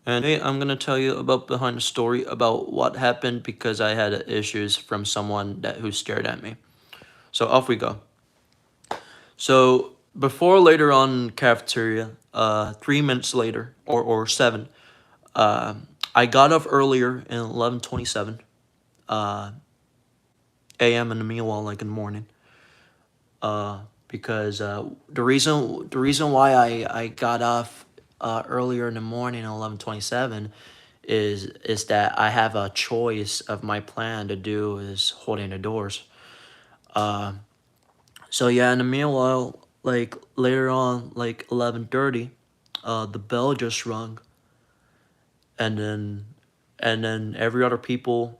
And today I'm gonna tell you about behind the story about what happened because I had issues from someone who stared at me. So off we go. So before later on cafeteria, 3 minutes later or seven, uh, I got off earlier in 11:27 uh, a.m. in the meanwhile, like in the morning. Because the reason why I got off earlier in the morning at 11:27 is that I have a choice of my plan to do is holding the doors. So yeah, in the meanwhile, like later on, like 11:30, the bell just rung, and then every other people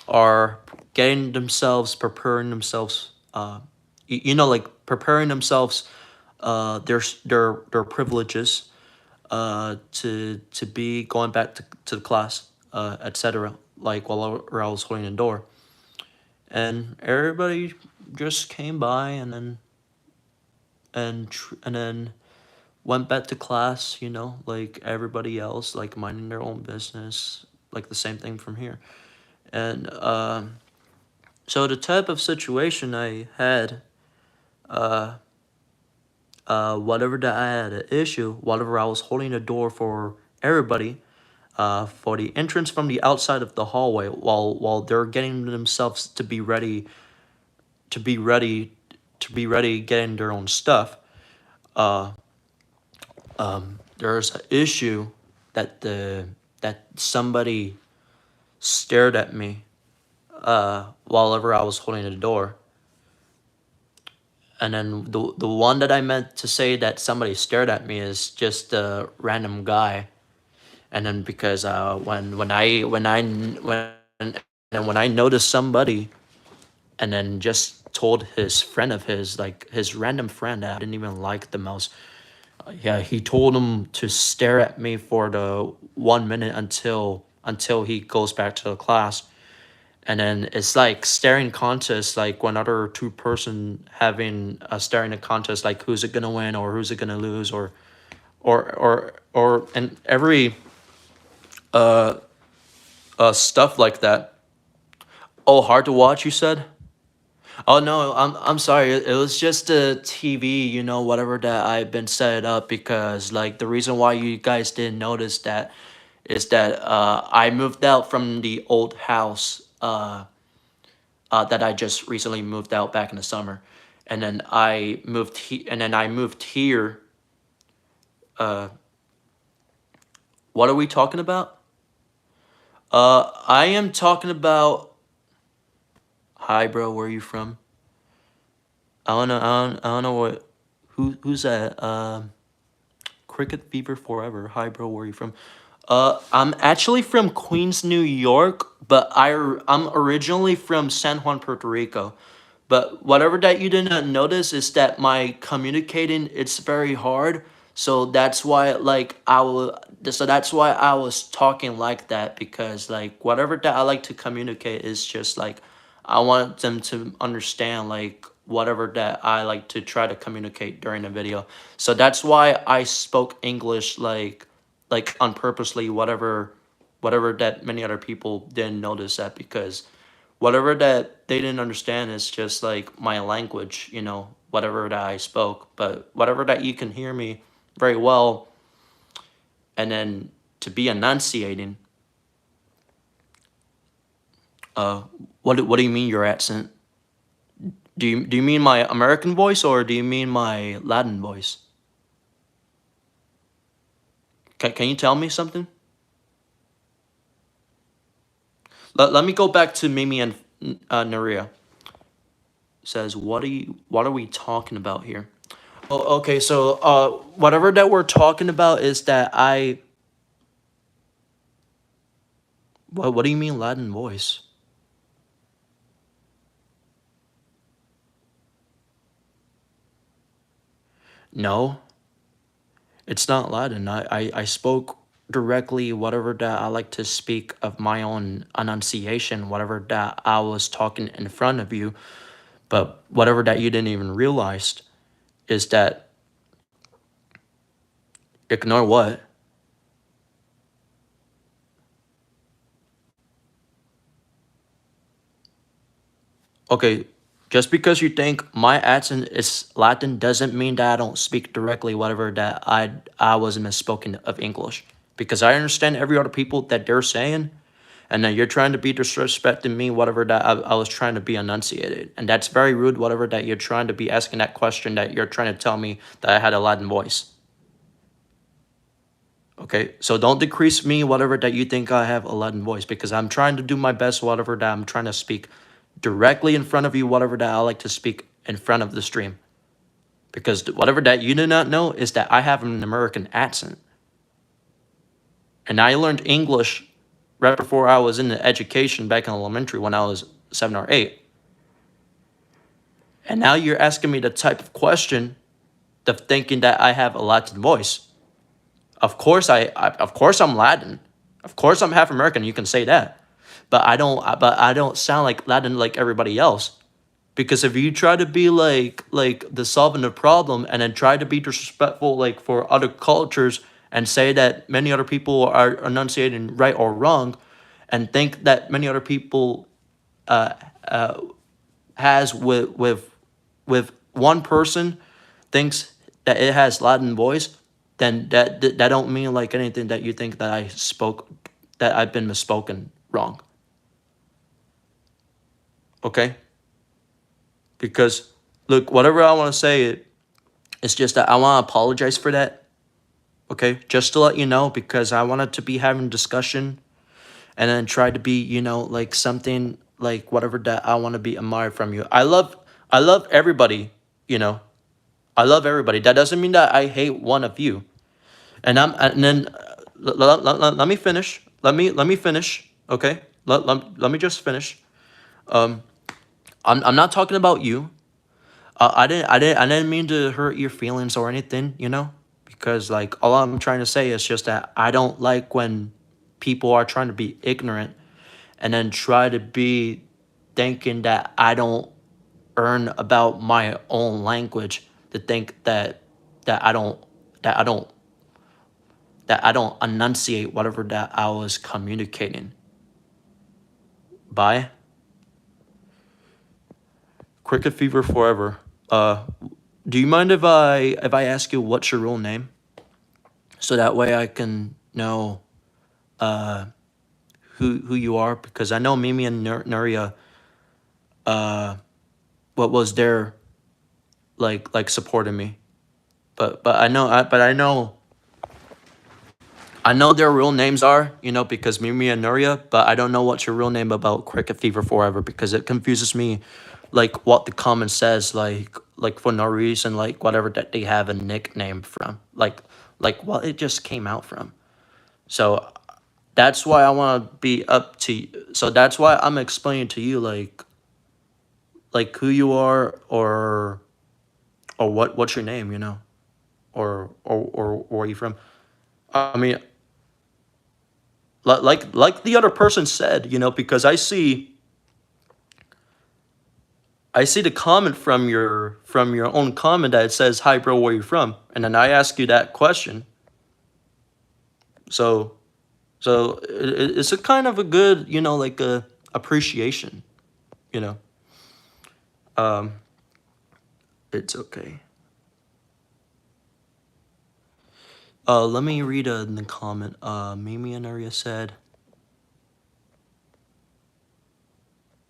are getting themselves preparing themselves. Like preparing themselves, their privileges, to be going back to the class, etc. Like while I was holding the door, and everybody just came by and then went back to class. Like everybody else, like minding their own business, like the same thing from here. And so the type of situation I had, whatever that I had an issue, whatever I was holding the door for everybody, for the entrance from the outside of the hallway, while they're getting themselves to be ready, getting their own stuff. There's an issue that somebody stared at me, while ever I was holding the door. And then the one that I meant to say that somebody stared at me is just a random guy. And then because when I noticed somebody, and then just told his friend of his, like his random friend that I didn't even like the most, yeah, he told him to stare at me for the 1 minute until he goes back to the class. And then it's like staring contest, like when other two-person having a staring a contest, like who's it gonna win or who's it gonna lose, or and every stuff like that. Oh, hard to watch, you said? Oh no, I'm sorry. It was just the TV, whatever that I've been set up, because like the reason why you guys didn't notice that is that I moved out from the old house, that I just recently moved out back in the summer, and then I moved here. What are we talking about? I am talking about. Hi, bro. Where are you from? I don't know who's that. Cricket Fever Forever. Hi, bro. Where are you from? I'm actually from Queens, New York, but I'm originally from San Juan, Puerto Rico. But whatever that you didn't notice is that my communicating, it's very hard. So that's why that's why I was talking like that, because like whatever that I like to communicate is just like I want them to understand like whatever that I like to try to communicate during the video. So that's why I spoke English like on purposely, whatever that many other people didn't notice that, because whatever that they didn't understand is just like my language, whatever that I spoke. But whatever that you can hear me very well, and then to be enunciating, uh what do you mean your accent? Do you mean my American voice, or do you mean my Latin voice? Can you tell me something? Let me go back to Mimi and Naria. Says, what are we talking about here? Oh, okay, so whatever that we're talking about is that what do you mean Latin voice? No, it's not Latin. I spoke directly whatever that I like to speak of my own enunciation, whatever that I was talking in front of you. But whatever that you didn't even realize is that ignore what? Okay, just because you think my accent is Latin doesn't mean that I don't speak directly whatever that I was misspoken of English. Because I understand every other people that they're saying, and then you're trying to be disrespecting me, whatever that I was trying to be enunciated. And that's very rude, whatever that you're trying to be asking that question that you're trying to tell me that I had a Latin voice. Okay, so don't decrease me, whatever that you think I have a Latin voice, because I'm trying to do my best, whatever that I'm trying to speak directly in front of you, whatever that I like to speak in front of the stream. Because whatever that you do not know is that I have an American accent. And I learned English right before I was in the education back in elementary when I was 7 or 8. And now you're asking me the type of question of thinking that I have a Latin voice. Of course of course I'm Latin. Of course I'm half American, you can say that. But I don't sound like Latin like everybody else. Because if you try to be like the solving the problem and then try to be disrespectful like for other cultures and say that many other people are enunciating right or wrong and think that many other people has with one person thinks that it has Latin voice, then that don't mean like anything that you think that I spoke that I've been misspoken wrong. Okay? Because look, whatever I want to say, it's just that I want to apologize for that. Okay, just to let you know, because I wanted to be having discussion and then try to be, like something like whatever that I want to be admired from you. I love everybody. You know, I love everybody. That doesn't mean that I hate one of you. And then let me finish. Let me finish. Okay, let me just finish. I'm not talking about you. I didn't mean to hurt your feelings or anything, because like all I'm trying to say is just that I don't like when people are trying to be ignorant and then try to be thinking that I don't earn about my own language to think that I don't that I don't that I don't enunciate whatever that I was communicating by. Cricket fever forever. Do you mind if I ask you what's your real name? So that way I can know who you are, because I know Mimi and Nuria, what was their like supporting me, but I know their real names are, because Mimi and Nuria, but I don't know what's your real name about Cricket Fever Forever, because it confuses me, like what the comment says, like for no reason, like whatever that they have a nickname from, like what it just came out from. So that's why I want to be up to so that's why I'm explaining to you like who you are, or what's your name, or where you from. I mean, like the other person said, because I see the comment from your own comment that it says, "Hi bro, where you from?" And then I ask you that question. So it's a kind of a good, like a appreciation, you know. Um it's okay. Let me read the comment. Mimi and Aria said,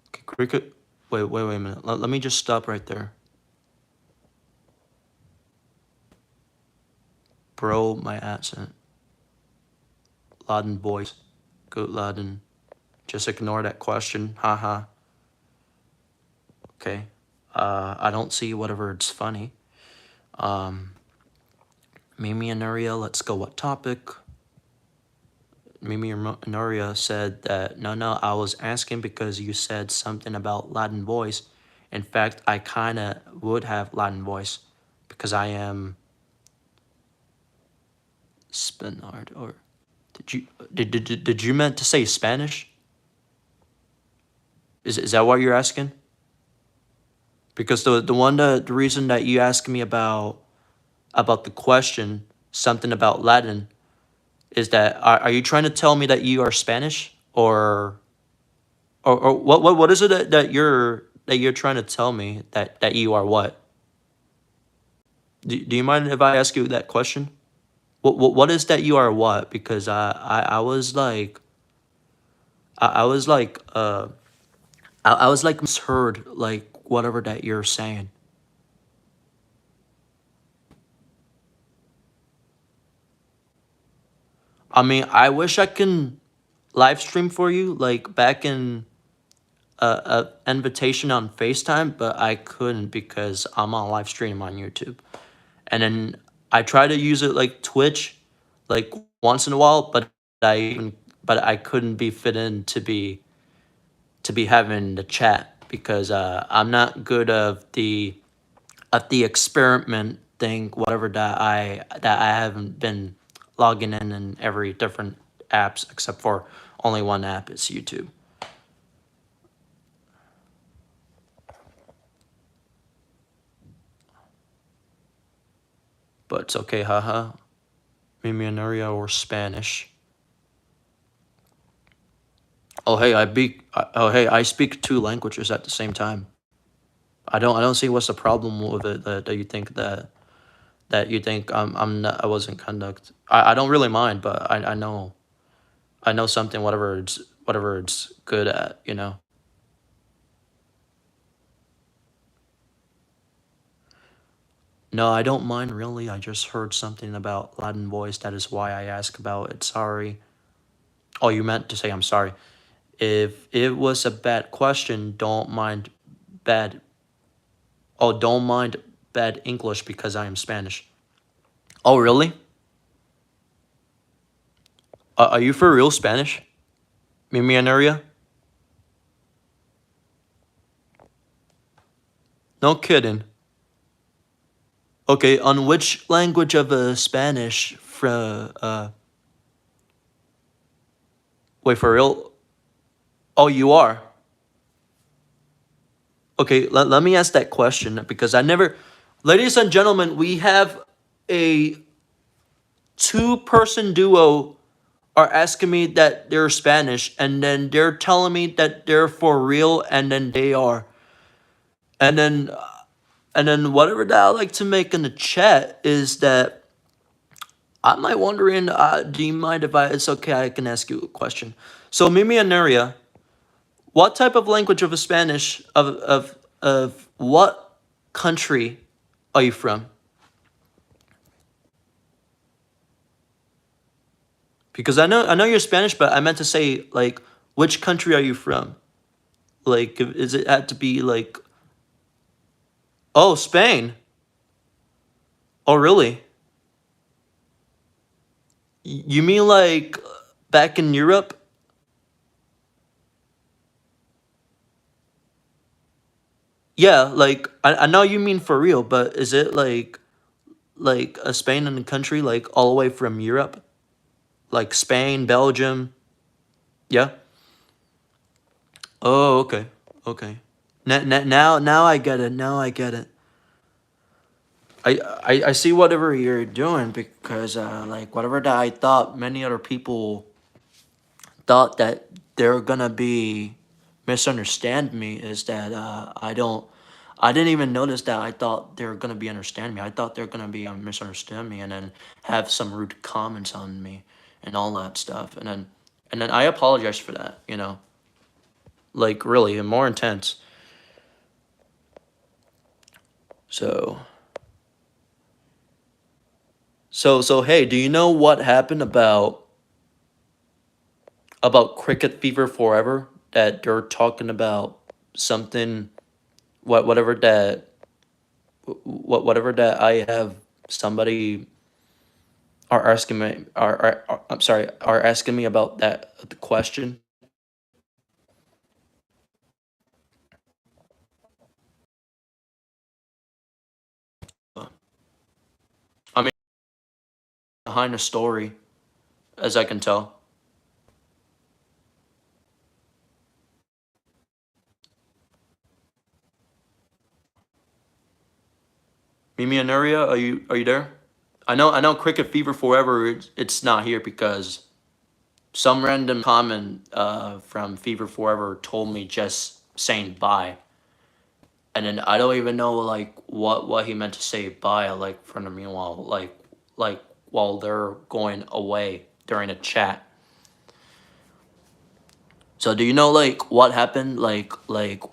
okay, cricket. Wait a minute. Let me just stop right there. Bro, my accent. Laden voice. Good Laden. Just ignore that question. Haha. Okay. I don't see whatever it's funny. Um, Mimi and Aria, let's go. What topic? Mimi and Aria said that no, I was asking because you said something about Latin voice. In fact, I kind of would have Latin voice because I am Spaniard. Or did you meant to say Spanish? Is that what you're asking? Because the reason that you asked me about the question, something about Latin, is that are you trying to tell me that you are Spanish, or what is it that you're that you're trying to tell me that you are what? Do you mind if I ask you that question? What is that you are what? Because I was like I was like I was like misheard like whatever that you're saying. I mean, I wish I can live stream for you like back in a invitation on FaceTime, but I couldn't because I'm on live stream on YouTube. And then I try to use it like Twitch, like once in a while, I but I couldn't be fit in to be having the chat because I'm not good of the experiment thing, whatever that I haven't been logging in every different apps except for only one app is YouTube. But it's okay, haha. Mimianaria or Spanish. Oh hey, I speak two languages at the same time. I don't see what's the problem with it that you think that you think I'm not, I wasn't conduct. I don't really mind, but I know something whatever it's good at, you know. No, I don't mind really. I just heard something about Latin voice. That is why I asked about it. Sorry. Oh, you meant to say I'm sorry. If it was a bad question, don't mind bad. Oh, don't mind bad English because I am Spanish. Oh, really? Are you for real Spanish? Mimianaria? No kidding. Okay, on which language of Spanish from wait for real? Oh, you are. Okay, let me ask that question because I never ladies and gentlemen, we have a two-person duo are asking me that they're Spanish and then they're telling me that they're for real and then they are. And then whatever that I like to make in the chat is that I'm like wondering, do you mind if it's okay, I can ask you a question. So Mimi and Nuria, what type of language of a Spanish of what country are you from? Because I know you're Spanish, but I meant to say like which country are you from? Like is it had to be like oh Spain? Oh really? You mean like back in Europe? Yeah, like I know you mean for real, but is it like a Spain in the country like all the way from Europe? Like Spain, Belgium? Yeah. Oh, okay. Okay. Now I get it. Now I get it. I see whatever you're doing because like whatever that I thought many other people thought that they're gonna be misunderstand me is that I didn't even notice that I thought they're gonna be understand me. I thought they're gonna be misunderstand me and then have some rude comments on me and all that stuff. And then I apologize for that, you know. Like really and more intense. So so hey, do you know what happened about cricket fever forever? That they're talking about something whatever that whatever that I have somebody are asking me I'm sorry are asking me about that the question. I mean behind the story as I can tell. Mimi and Nuria, are you there? I know cricket fever forever it's not here because some random comment from Fever Forever told me just saying bye. and then I don't even know like what he meant to say bye like for the meanwhile like while they're going away during a chat. So do you know like what happened like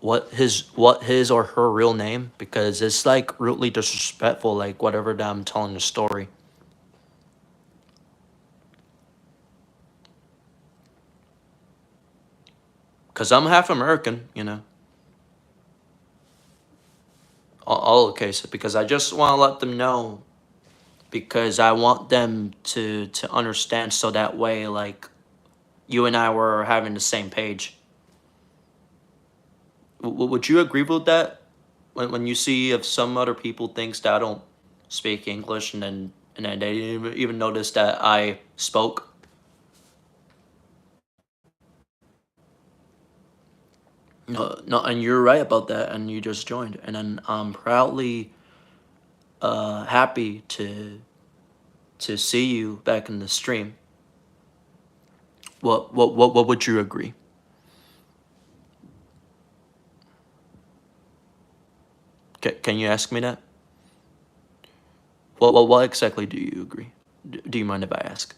what his or her real name, because it's like rudely disrespectful like whatever that I'm telling the story. Cause I'm half American, you know. All cases because I just want to let them know because I want them to understand so that way like you and I were having the same page. Would you agree with that? When you see if some other people thinks that I don't speak English and then they didn't even notice that I spoke. No, no, and you're right about that, and you just joined, and then I'm proudly happy to see you back in the stream. What would you agree? Can you ask me that? What exactly do you agree? Do you mind if I ask?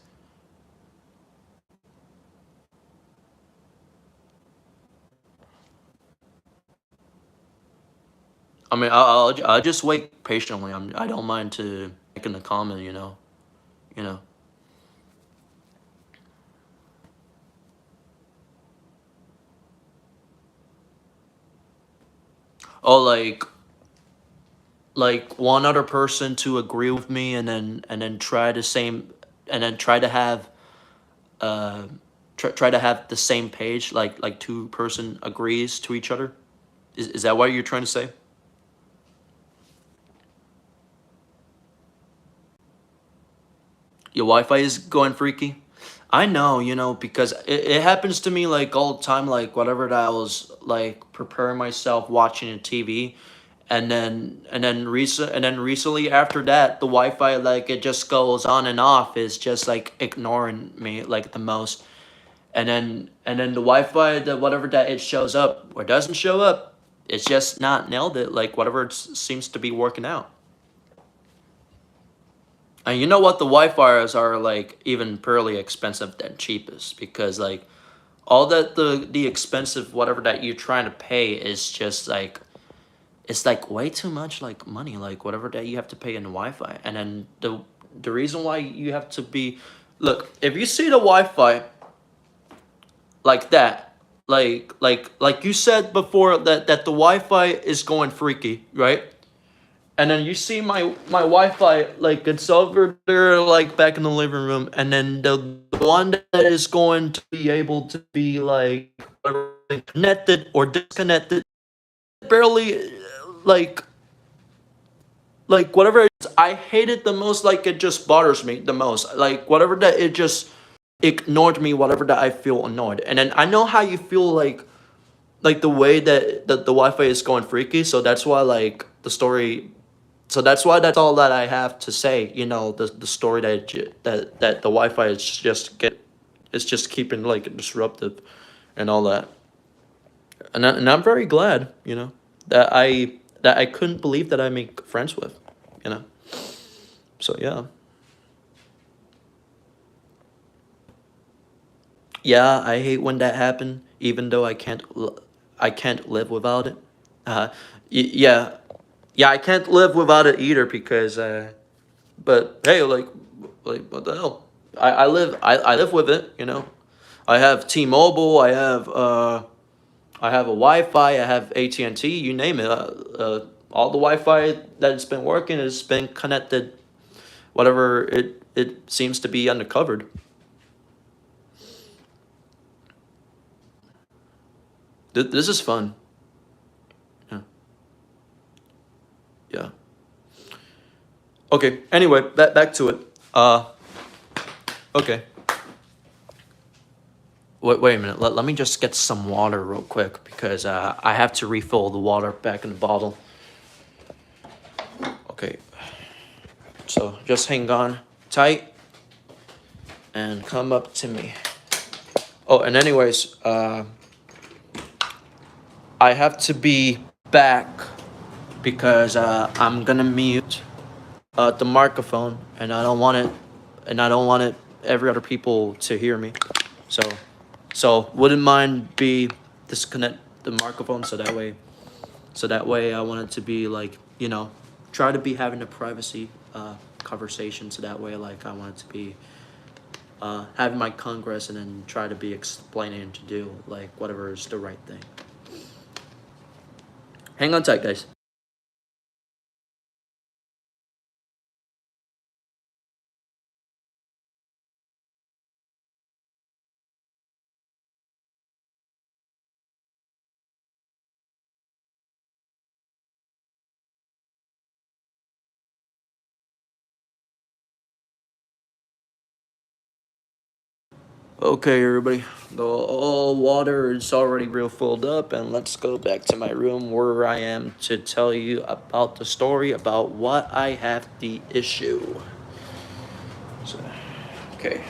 I mean, I'll just wait patiently. I don't mind to making a comment. You know. Oh, like one other person to agree with me, and then try the same, and then try to have uh try to have the same page, like two-person agrees to each other. Is that what you're trying to say? Your Wi-Fi is going freaky. I know, because it happens to me like all the time, like whatever that I was like preparing myself watching a TV, and then recently after that, the Wi-Fi like it just goes on and off. Is just like ignoring me like the most, and then the Wi-Fi, the whatever that it shows up or doesn't show up, it's just not nailed it. Like whatever seems to be working out. And you know what? The Wi-Fi's are like even purely expensive than cheapest, because like all that the expensive whatever that you're trying to pay is just like it's like way too much like money, like whatever that you have to pay in the Wi-Fi. And then the reason why you have to be, look, if you see the Wi-Fi like that, like you said before that the Wi-Fi is going freaky, right? And then you see my Wi-Fi like it's over there like back in the living room, and then the one that is going to be able to be like connected or disconnected barely like whatever it is, I hate it the most. Like it just bothers me the most, like whatever that it just ignored me, whatever that I feel annoyed. And then I know how you feel like the way that the Wi-Fi is going freaky, so that's why like the story. So that's why that's all that I have to say. The story that the Wi-Fi is just it's just keeping like disruptive and all that. And I'm very glad, that I couldn't believe that I make friends with, you know. So yeah. Yeah, I hate when that happen, even though I can't live without it. Uh yeah. Yeah, I can't live without it either because but hey, like what the hell? I live with it, you know. I have T-Mobile, I have a Wi-Fi, I have AT&T, you name it. All the Wi-Fi that's been working has been connected, whatever it seems to be uncovered. This is fun. Yeah. Yeah. Okay. Anyway, back to it. Okay. Wait a minute. Let me just get some water real quick because I have to refill the water back in the bottle. Okay. So just hang on tight and come up to me. Oh, and anyways, I have to be back because I'm gonna mute the microphone, and I don't want it every other people to hear me. So, wouldn't mind be disconnect the microphone so that way I want it to be like, try to be having a privacy conversation. So that way, like, I want it to be having my congress and then try to be explaining to do like whatever is the right thing. Hang on tight, guys. Okay, everybody. The water is already real filled up, and let's go back to my room where I am to tell you about the story about what I have the issue. So, okay.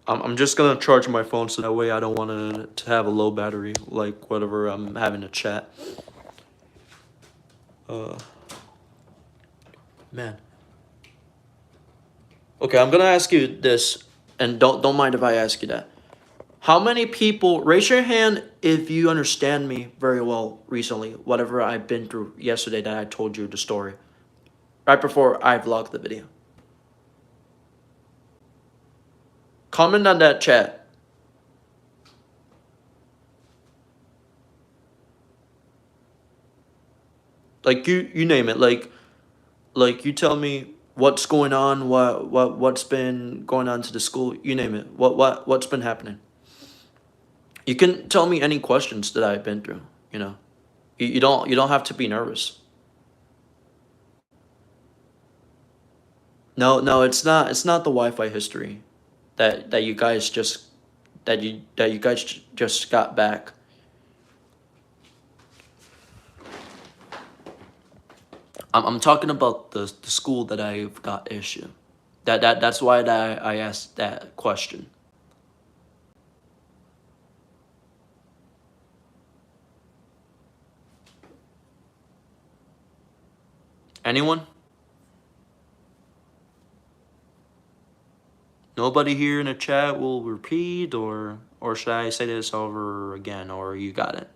I'm just gonna charge my phone so that way I don't want it to have a low battery, like whatever I'm having a chat. Uh, man. Okay, I'm gonna ask you this, and don't mind if I ask you that. How many people, raise your hand if you understand me very well recently, whatever I've been through yesterday that I told you the story, right before I vlogged the video. Comment on that chat. Like you name it. Like you tell me what's going on, what's been going on to the school, you name it. What's been happening. You can tell me any questions that I've been through, you know. You don't have to be nervous. No, it's not the Wi-Fi history that you guys just that you guys just got back. I'm talking about the school that I've got issue. That's why that I asked that question. Anyone? Nobody here in the chat will repeat, or should I say this over again, or you got it?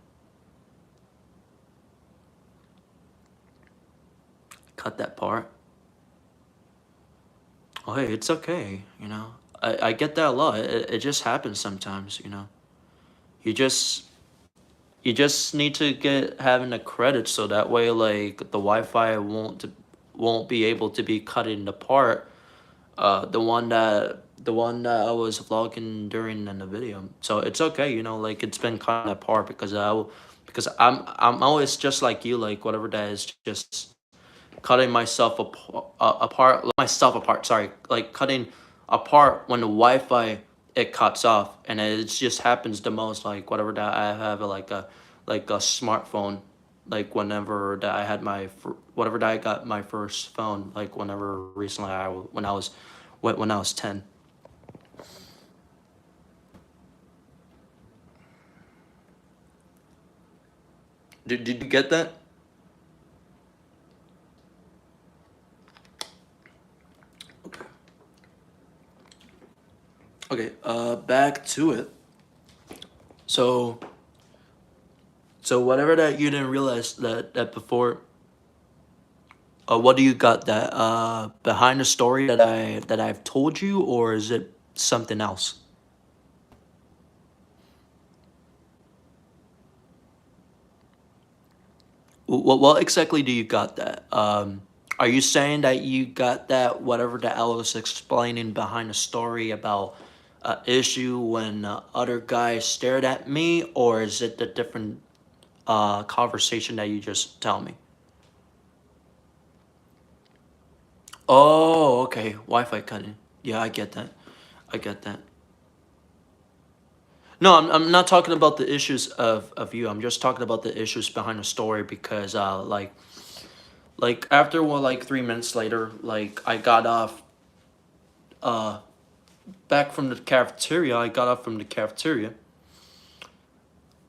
Cut that part. Oh, hey, it's okay, you know. I get that a lot. It just happens sometimes, you know. You just you just need to get having the credit so that way like the Wi-Fi won't be able to be cut into part. The one that I was vlogging during in the video. So it's okay, you know, like it's been cut apart because because I'm always just like you, like whatever that is, just cutting myself apart. Sorry, like cutting apart when the Wi-Fi it cuts off, and it just happens the most. Like whatever that I have like a smartphone, like whenever that I had whatever that I got my first phone, like whenever recently when I was 10. Did you get that? Okay. Okay. Back to it. So whatever that you didn't realize that before. What do you got that behind the story that I've told you, or is it something else? What exactly do you got that? Are you saying that you got that whatever that I was explaining behind the story about issue when other guys stared at me, or is it the different conversation that you just tell me? Oh, okay. Wi-Fi cutting. Yeah, I get that. I get that. No, I'm not talking about the issues of you. I'm just talking about the issues behind the story because like after well like 3 minutes later, like I got off uh back from the cafeteria. I got off from the cafeteria.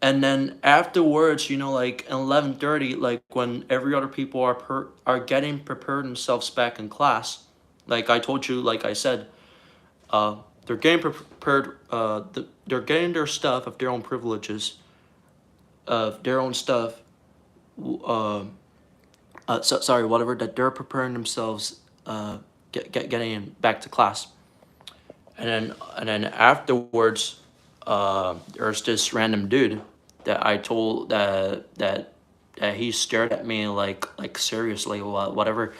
And then afterwards, like 11:30, like when every other people are getting prepared themselves back in class, like I told you, like I said, uh, they're getting prepared. They're getting their stuff of their own privileges, of their own stuff. Uh, sorry, whatever that they're preparing themselves. Getting back to class, and then afterwards, there's this random dude that I told that he stared at me like seriously, whatever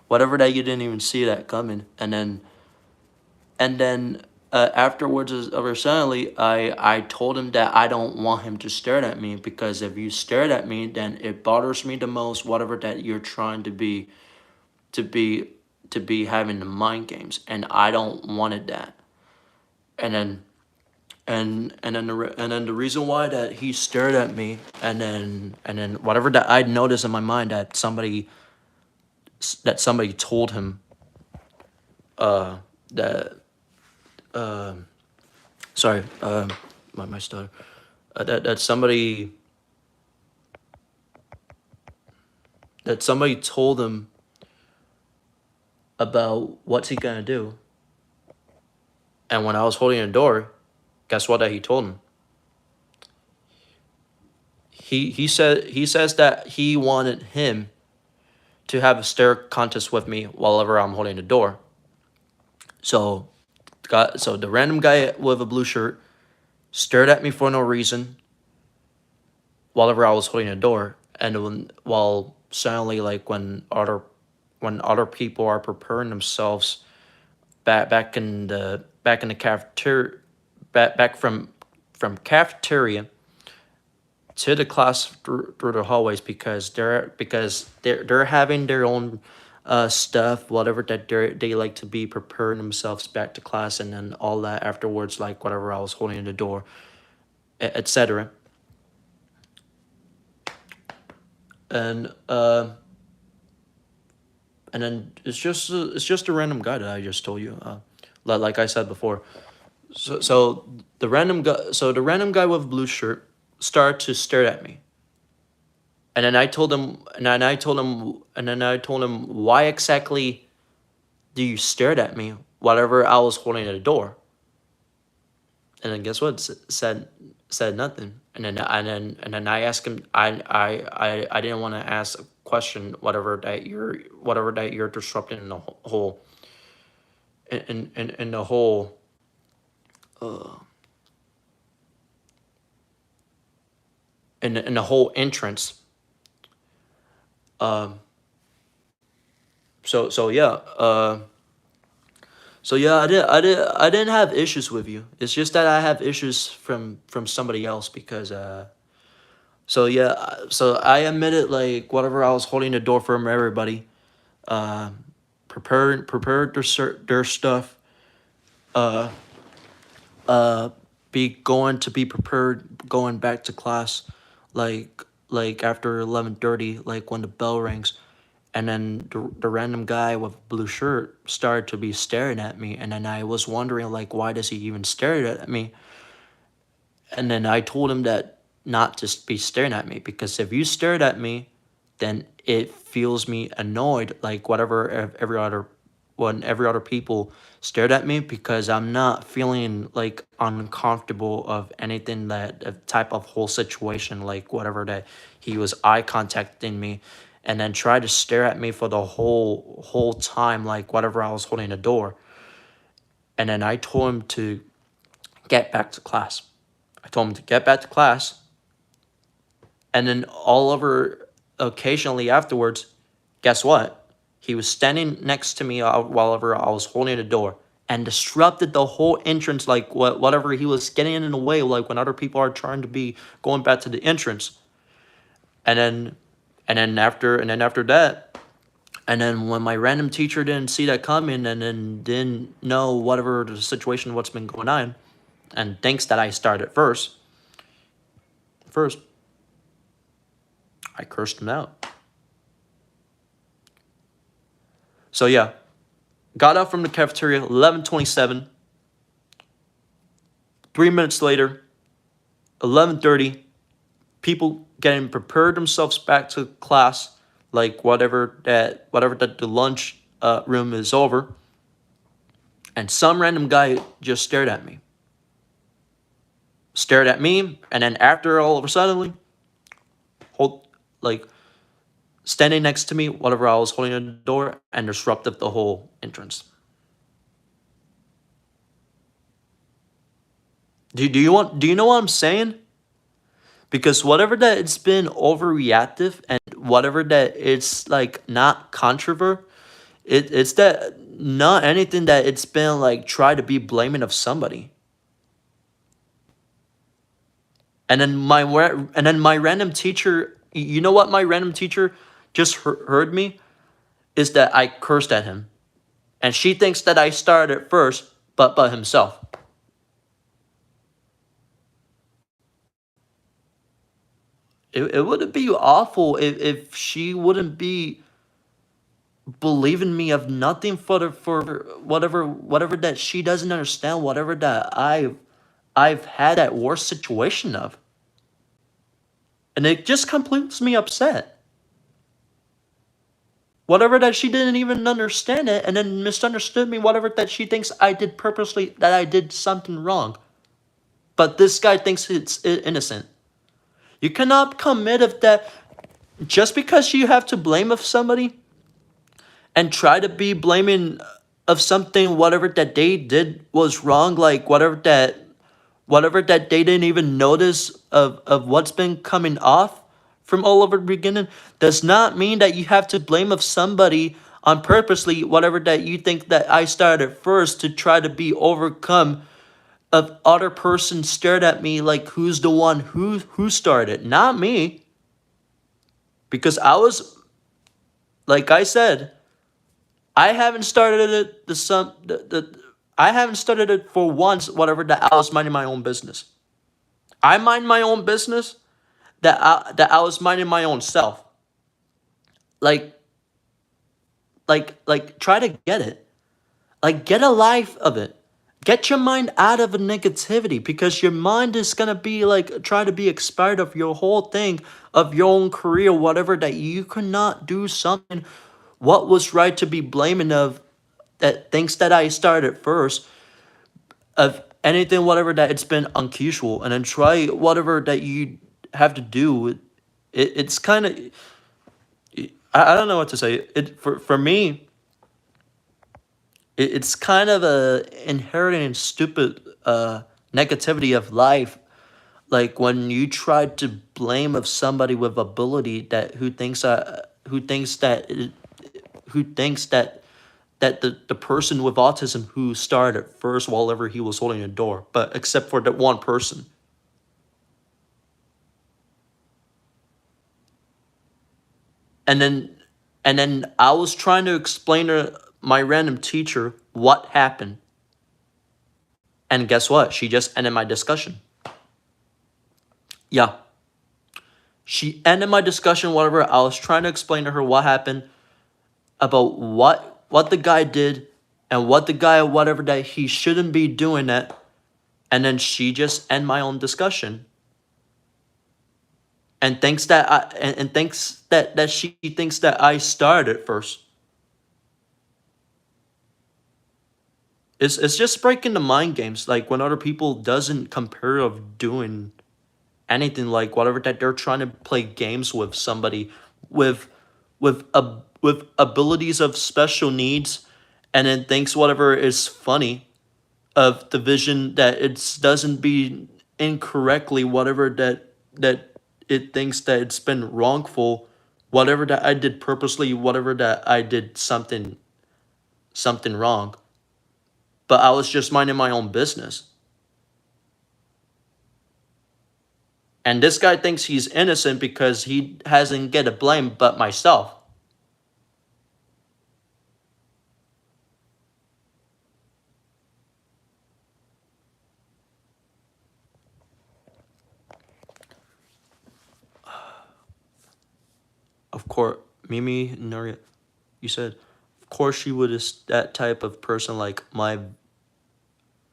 that you didn't even see that coming, and then afterwards over suddenly I told him that I don't want him to stare at me because if you stare at me then it bothers me the most, whatever that you're trying to be to be having the mind games, and I don't wanted that. And then and and then the reason why that he stared at me, and then whatever that I'd noticed in my mind that somebody told him, that sorry, my stutter, that somebody told him about what's he gonna do. And when I was holding the door, guess what that he told him? He says that he wanted him to have a stare contest with me while ever I'm holding the door. So, so the random guy with a blue shirt stared at me for no reason while ever I was holding the door, and while suddenly, like when other people are preparing themselves back in the cafeteria, back from cafeteria to the class through the hallways, because they're having their own stuff, whatever that they like to be preparing themselves back to class, and then all that afterwards, like whatever I was holding the door, etc. And and then it's just a random guy that I just told you, like I said before. So the random guy with a blue shirt started to stare at me. And then I told him, why exactly do you stare at me whatever I was holding at the door? And then guess what? Said nothing. And then I asked him. I didn't want to ask a question, whatever that you're disrupting in the whole in the whole uh in the whole entrance. Um. So yeah. So yeah, I didn't have issues with you. It's just that I have issues from somebody else because so yeah, so I admitted, like whatever I was holding the door from everybody, uh prepared their stuff, uh uh be going to be prepared going back to class, like after 11:30, like when the bell rings. And then the random guy with blue shirt started to be staring at me, and then I was wondering, like, why does he even stare at me? And then I told him that not to be staring at me, because if you stared at me, then it feels me annoyed, like whatever every other people stared at me, because I'm not feeling like uncomfortable of anything, that type of whole situation, like whatever that he was eye contacting me, and then tried to stare at me for the whole time, like whatever I was holding the door. And then I told him to get back to class. I told him to get back to class. And then all over occasionally afterwards, guess what? He was standing next to me while ever I was holding the door, and disrupted the whole entrance, like whatever he was getting in the way, like when other people are trying to be going back to the entrance. And then and then after that, and then when my random teacher didn't see that coming, and then didn't know whatever the situation, what's been going on, and thinks that I started first, I cursed him out. So yeah, got out from the cafeteria 11:27. 3 minutes later, 11:30, people getting prepared themselves back to class, like whatever that the lunch room is over, and some random guy just stared at me, and then after all of a sudden, hold like standing next to me, whatever I was holding the door, and disrupted the whole entrance. Do you know what I'm saying? Because whatever that it's been overreactive and whatever that it's like not controversial, it's that not anything that it's been like try to be blaming of somebody. And then my random teacher, you know what my random teacher just heard me is that I cursed at him, and she thinks that I started first, but himself. It wouldn't be awful if she wouldn't be believing me of nothing for whatever that she doesn't understand, whatever that I've had that worst situation of. And it just completes me upset. Whatever that she didn't even understand it and then misunderstood me, whatever that she thinks I did purposely, that I did something wrong. But this guy thinks it's innocent. You cannot commit of that just because you have to blame of somebody and try to be blaming of something whatever that they did was wrong, like whatever that they didn't even notice of what's been coming off from all over the beginning, does not mean that you have to blame of somebody on purposely whatever that you think that I started first to try to be overcome of other person stared at me like who's the one who started, not me. Because I was, like I said, I haven't started it I haven't started it for once, whatever that I was minding my own business. I mind my own business that I was minding my own self. Like like try to get it. Like get a life of it. Get your mind out of a negativity because your mind is gonna be like try to be expired of your whole thing of your own career, whatever that you could not do something what was right to be blaming of that things that I started first of anything whatever that it's been unusual and then try whatever that you have to do. It's kind of I don't know what to say. It for me it's kind of a inherent and stupid negativity of life. Like when you try to blame of somebody with ability that who thinks that the person with autism who started first while ever he was holding a door, but except for that one person. And then I was trying to explain to my random teacher what happened. And guess what? She just ended my discussion. Yeah. She ended my discussion, whatever. I was trying to explain to her what happened about what the guy did and what the guy whatever that he shouldn't be doing that. And then she just end my own discussion. And thinks that and thinks that she thinks that I started first. It's just breaking the mind games. Like when other people doesn't compare of doing anything like whatever that they're trying to play games with somebody with with abilities of special needs, and then thinks whatever is funny of the vision that it doesn't be incorrectly whatever that it thinks that it's been wrongful, whatever that I did purposely, whatever that I did something wrong, but I was just minding my own business. And this guy thinks he's innocent because he hasn't get a blame but myself. Of course, Mimi Nuria, you said, of course she would is that type of person like my.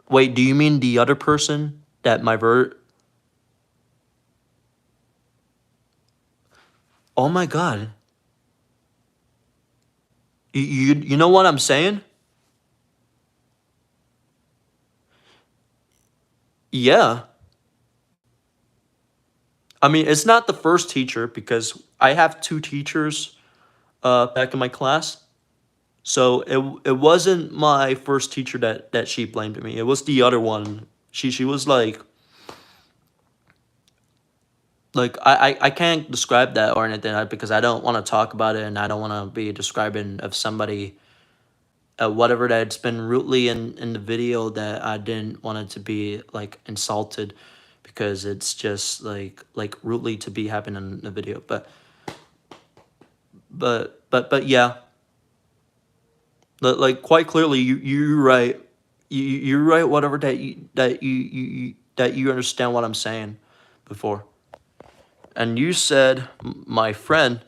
Wait, do you mean the other person that my ver? Oh my God, you know what I'm saying? Yeah, I mean it's not the first teacher because I have two teachers back in my class. So it wasn't my first teacher that she blamed me. It was the other one. She was like I can't describe that or anything because I don't want to talk about it and I don't want to be describing of somebody whatever that's been rudely in the video that I didn't want it to be like insulted because it's just like rudely to be happening in the video. But yeah, like quite clearly you're right. You're right. Whatever that you understand what I'm saying before. And you said my friend.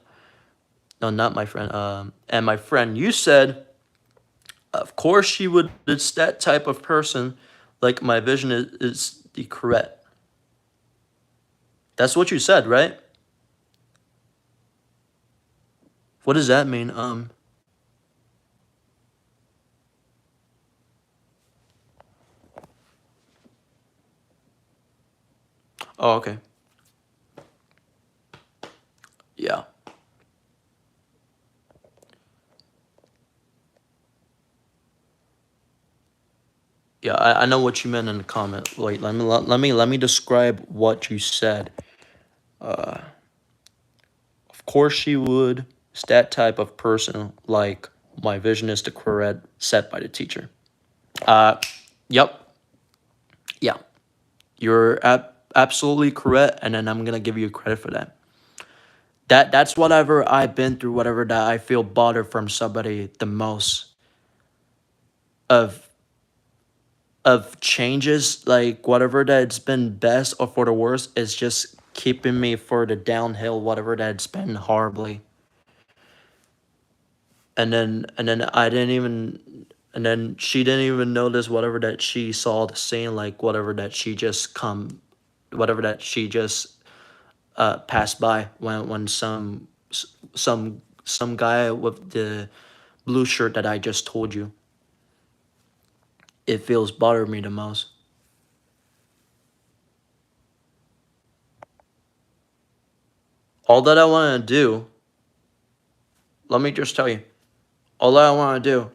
No, not my friend. And my friend, you said, of course she would. It's that type of person. Like my vision is the correct. That's what you said, right? What does that mean? Oh, okay. Yeah. Yeah, I know what you meant in the comment. Wait, let me describe what you said. Of course she would. It's that type of person. Like my vision is the correct set by the teacher. Uh, yep. Yeah, you're absolutely correct, and then I'm gonna give you credit for that. That's whatever I've been through, whatever that I feel bothered from somebody the most of changes, like whatever that's been best or for the worst is just keeping me for the downhill, whatever that's been horribly. And then I didn't even and then she didn't even notice whatever that she saw the scene, like whatever that she just come whatever that she just passed by when some guy with the blue shirt that I just told you, it feels bothered me the most. All that I want to do, let me just tell you, all that I want to do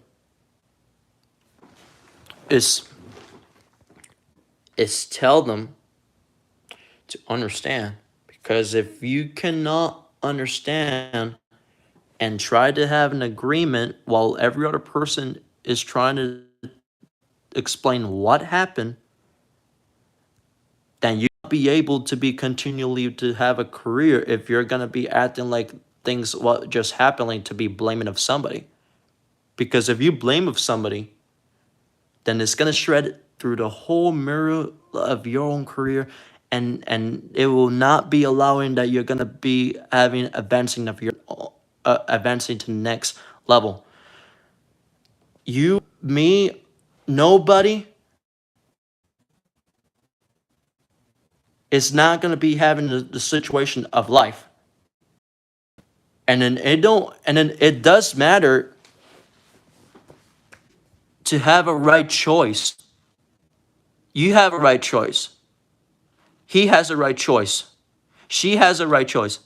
is tell them to understand. Because if you cannot understand and try to have an agreement while every other person is trying to explain what happened, then you won't be able to be continually to have a career if you're gonna be acting like things what just happening to be blaming of somebody. Because if you blame of somebody, then it's gonna shred through the whole mirror of your own career, and it will not be allowing that you're gonna be having advancing of your advancing to the next level. You, me, nobody is not gonna be having the situation of life. And then it does matter to have a right choice. You have a right choice. He has a right choice. She has a right choice.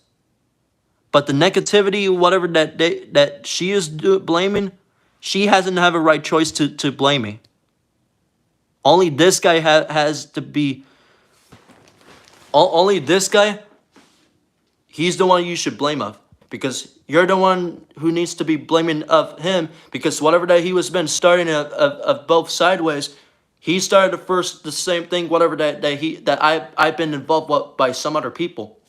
But the negativity, whatever that she is blaming, she hasn't have a right choice to blame me. Only this guy has to be. Only this guy. He's the one you should blame of because you're the one who needs to be blaming of him because whatever that he was been starting of both sideways, he started the same thing. Whatever that I've been involved with by some other people.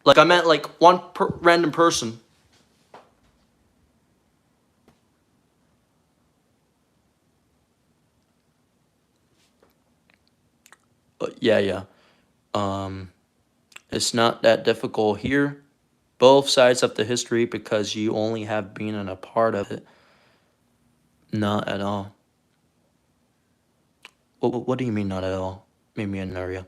Like I meant like one random person. Yeah, yeah. Um, it's not that difficult here. both sides of the history because you only have been in a part of it. Not at all. What do you mean not at all? Maybe an area.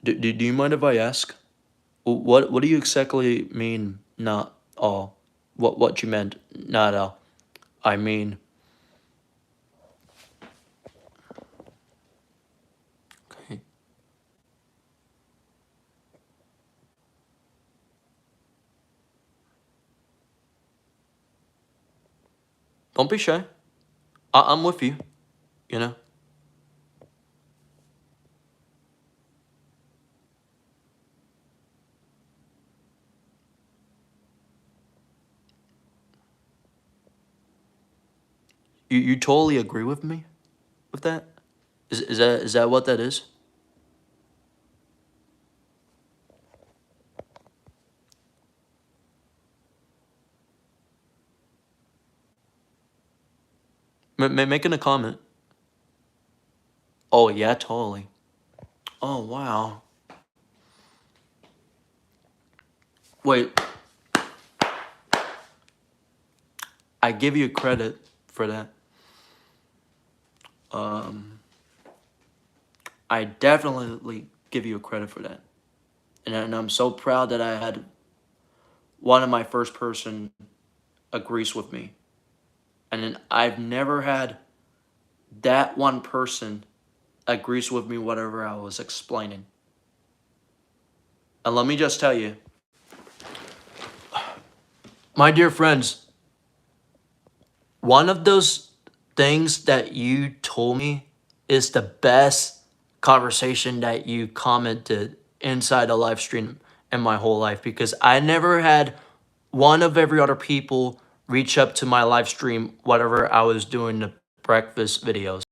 Do you mind if I ask? What do you exactly mean not all? What you meant not all? I mean, okay. Don't be shy. I'm with you. You know. You totally agree with me with that? Is that what that is? Making a comment. Oh yeah, totally. Oh wow. Wait, I give you credit for that. Um, I definitely give you credit for that, and I'm so proud that I had one of my first person agrees with me, and then I've never had that one person agrees with me whatever I was explaining. And let me just tell you, my dear friends, one of those things that you told me is the best conversation that you commented inside a live stream in my whole life because I never had one of every other people reach up to my live stream whatever I was doing the breakfast videos.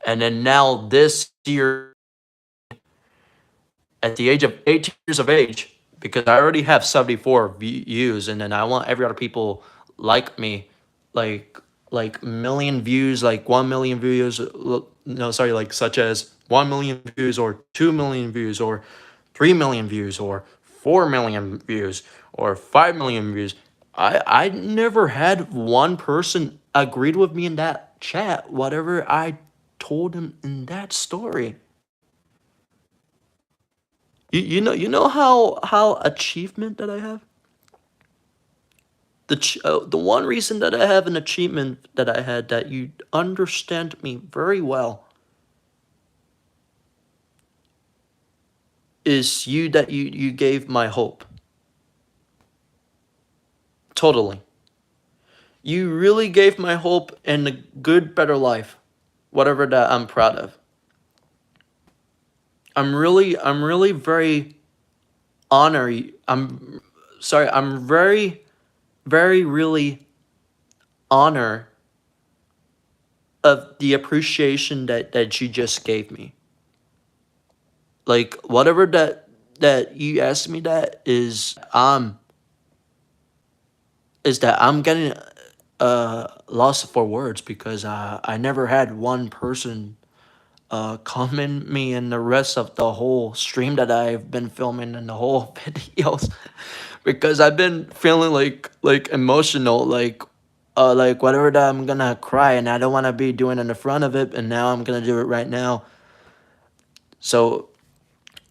And then now this year at the age of 18 years of age, because I already have 74 views, and then I want every other people like me, like million views, like 1 million views. No, sorry, like such as 1 million views or 2 million views or 3 million views or 4 million views or 5 million views. I never had one person agreed with me in that chat, whatever I told him in that story. You know how achievement that I have? The one reason that I have an achievement that I had that you understand me very well is you that you gave my hope. Totally. You really gave my hope in a good better life. Whatever that I'm proud of. I'm really very honored. I'm very really honor of the appreciation that you just gave me. Like whatever that you asked me that is that I'm getting lost for words because I never had one person comment me in the rest of the whole stream that I've been filming and the whole videos because I've been feeling like emotional like whatever that I'm gonna cry and I don't want to be doing in the front of it and now I'm gonna do it right now. So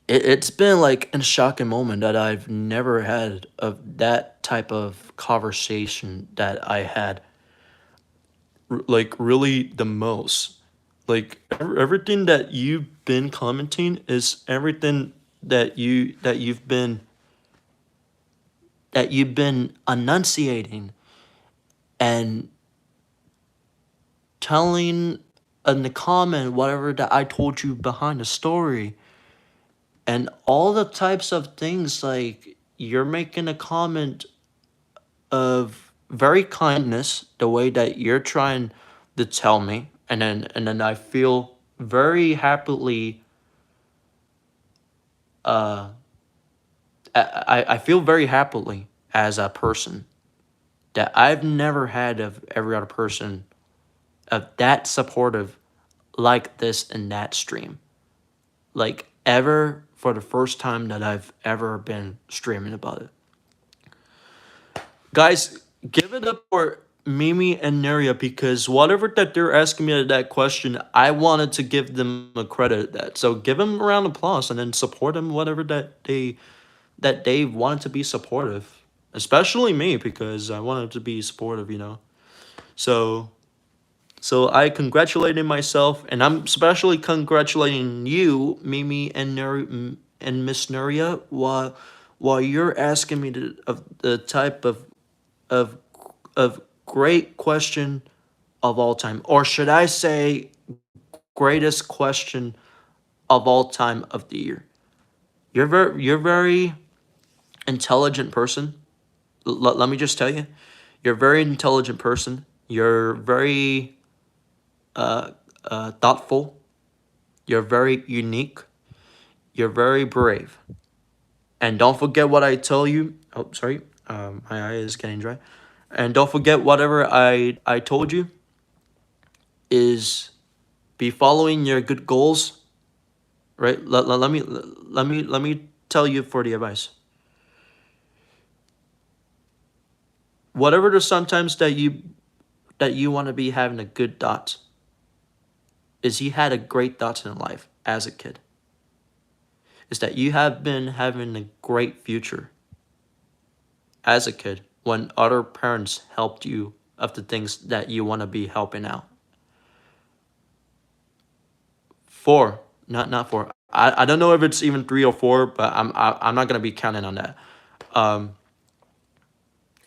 it's been like a shocking moment that I've never had of that type of conversation that I had like really the most. Like everything that you've been commenting is everything that you've been enunciating and telling in the comment whatever that I told you behind the story and all the types of things like you're making a comment of very kindness the way that you're trying to tell me and then I feel very happily uh I feel very happily as a person that I've never had of every other person of that supportive like this in that stream. like ever for the first time that I've ever been streaming about it. Guys, give it up for Mimi and Neria because whatever that they're asking me that question, I wanted to give them a credit at that. So give them a round of applause and then support them whatever that they wanted to be supportive. Especially me because I wanted to be supportive. So I congratulated myself, and I'm especially congratulating you, Mimi and Miss Nuria, while you're asking me of the type of of great question of all time, or should I say, greatest question of all time of the year. You're very intelligent person. Let me just tell you, you're a very intelligent person. You're very thoughtful. You're very unique. You're very brave. And don't forget what I tell you. Oh, sorry. My eye is getting dry. And don't forget whatever I told you is be following your good goals, right? Let me tell you for the advice. Whatever the sometimes that you want to be having a good thought is he had a great thoughts in life as a kid. Is that you have been having a great future as a kid when other parents helped you of the things that you want to be helping out. Four, not four. I don't know if it's even three or four, but I'm not gonna be counting on that. Um,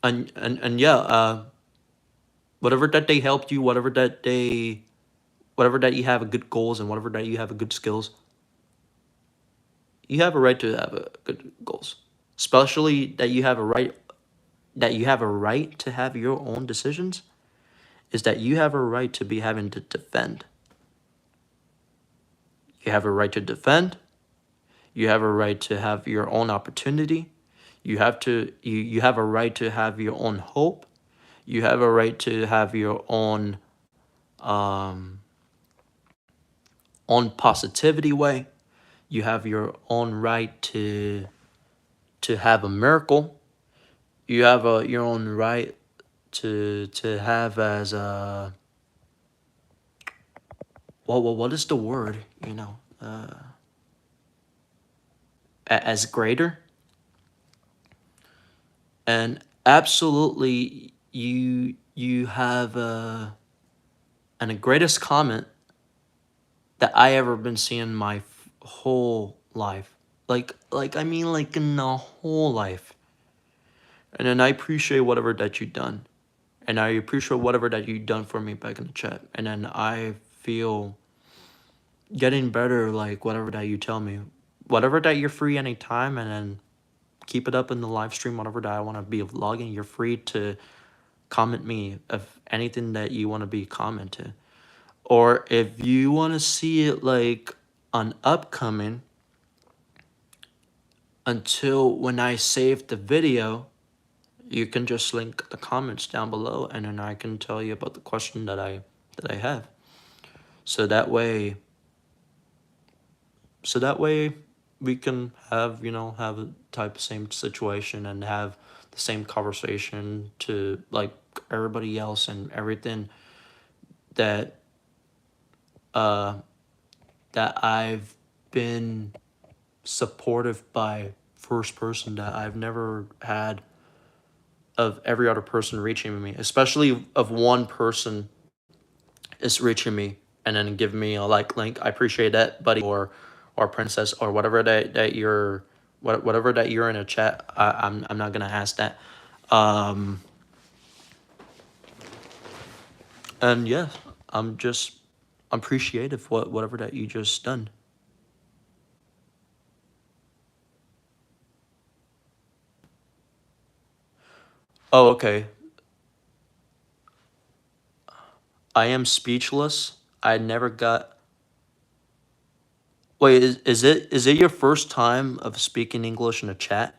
and yeah, whatever that they helped you, whatever that you have a good goals and whatever that you have a good skills, you have a right to have a good goals. Especially that you have a right to have your own decisions. Is that you have a right to be having to defend. You have a right to defend. You have a right to have your own opportunity. You have a right to have your own hope. You have a right to have your um own positivity way. You have your own right to have a miracle. You have your own right to have as a what is the word, as greater. And absolutely you have and the greatest comment that I ever been seeing my whole life. Like I mean like in the whole life. And then I appreciate whatever that you done. And I appreciate whatever that you done for me back in the chat. And then I feel getting better like whatever that you tell me. Whatever that you're free anytime and then keep it up in the live stream, whatever that I want to be vlogging, you're free to comment me of anything that you want to be commented. Or if you want to see it like on upcoming until when I save the video, you can just link the comments down below and then I can tell you about the question that I have. So that way we can have a type of same situation and have the same conversation to like everybody else and everything that uh that I've been supportive by first person that I've never had of every other person reaching me, especially of one person is reaching me and then give me a like link. I appreciate that, buddy, or princess or whatever that you're whatever that you're in a chat. I'm not gonna ask that. Um, and yeah, I'm appreciative whatever that you just done. Oh, okay. I am speechless. I never got. Wait, is it your first time of speaking English in a chat,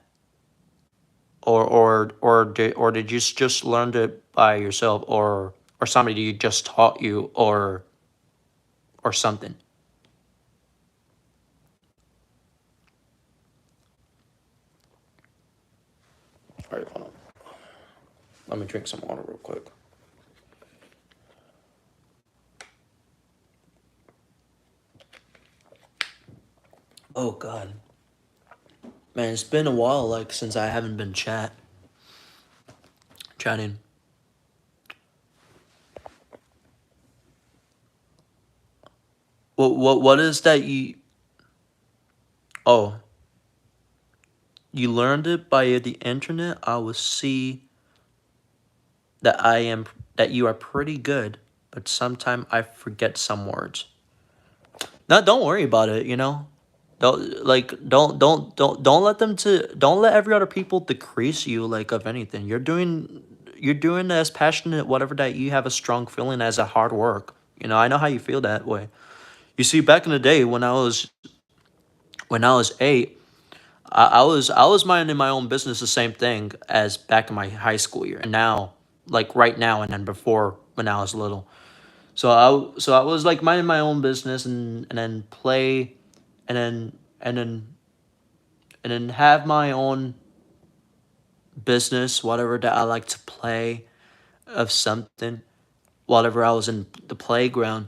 or did you just learn it by yourself, or somebody just taught you, or something? Let me drink some water real quick. Oh God, man, it's been a while like since I haven't been chatting. What is that you? Oh, you learned it by the internet. I will see that I am that you are pretty good, but sometimes I forget some words. No, don't worry about it. You know, don't let them to don't let every other people decrease you like of anything. You're doing as passionate whatever that you have a strong feeling as a hard work. You know, I know how you feel that way. You see, back in the day when I was 8, I was minding my own business the same thing as back in my high school year, and now like right now and then before when I was little. So I was like minding my own business and then play and then and then and then have my own business, whatever that I like to play of something, whatever I was in the playground.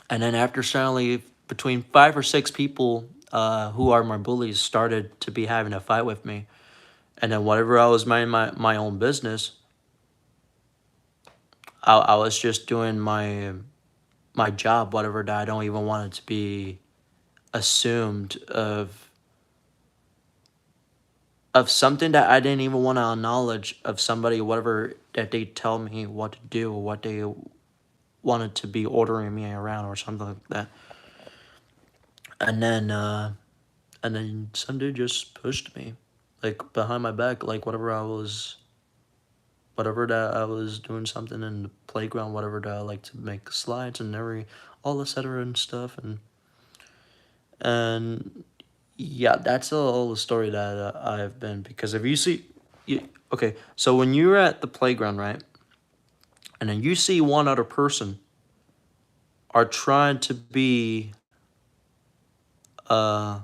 And then after suddenly between 5 or 6 people who are my bullies started to be having a fight with me. And then whatever I was minding my own business, I was just doing my job, whatever that I don't even want it to be assumed of something that I didn't even want to acknowledge of somebody, whatever that they tell me what to do or what they wanted to be ordering me around or something like that. And then some dude just pushed me, like behind my back, like whatever that I was doing something in the playground, whatever that I like to make slides and all etc. and stuff, and yeah, that's all the story that I have been. Because if you see, okay, so when you're at the playground, right, and then you see one other person are trying to be, uh,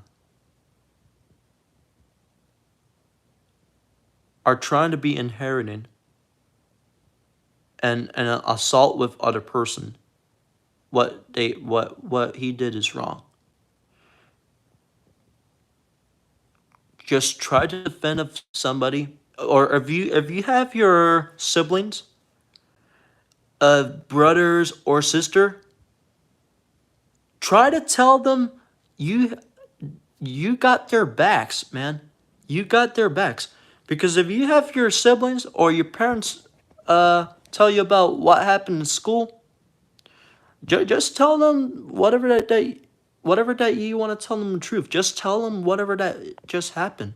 inheriting and an assault with other person, what he did is wrong. Just try to defend of somebody, or if you have your siblings, brothers or sister, try to tell them you you got their backs, man. You got their backs. Because if you have your siblings or your parents tell you about what happened in school, just tell them whatever that you want to tell them the truth. Just tell them whatever that just happened.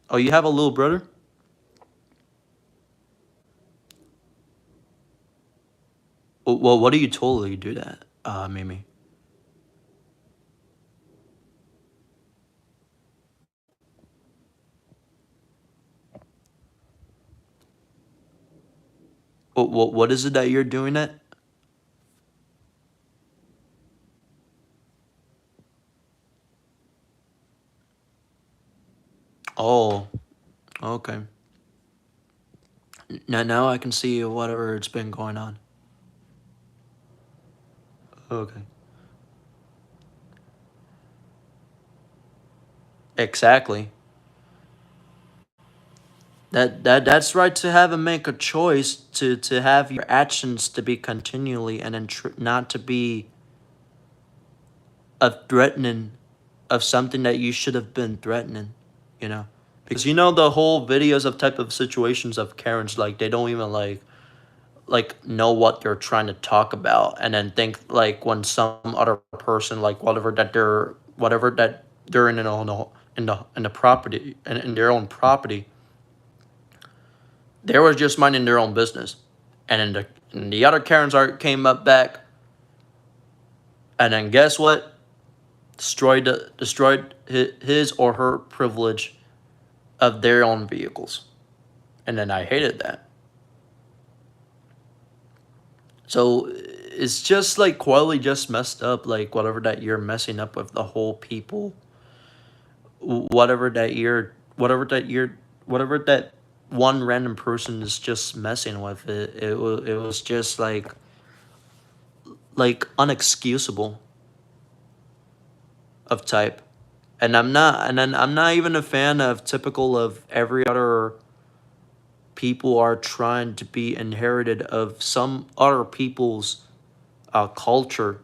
Oh, you have a little brother? Well, what do you totally do that, Mimi? What is it that you're doing it? Oh, okay. Now I can see whatever it's been going on. Okay. Exactly. That's right to have and make a choice to have your actions to be continually and then not to be of threatening of something that you should have been threatening, you know? Because you know the whole videos of type of situations of Karens, like they don't even like know what they're trying to talk about, and then think like when some other person, like whatever that they're in the property, in their own property, they were just minding their own business, and then the other Karens are came up back, and then guess what? Destroyed his or her privilege of their own vehicles, and then I hated that. So it's just like quietly just messed up, like whatever that you're messing up with the whole people, whatever that you're, whatever that one random person is just messing with it. It was just like unexcusable of type. And I'm not even a fan of typical of every other people are trying to be inherited of some other people's culture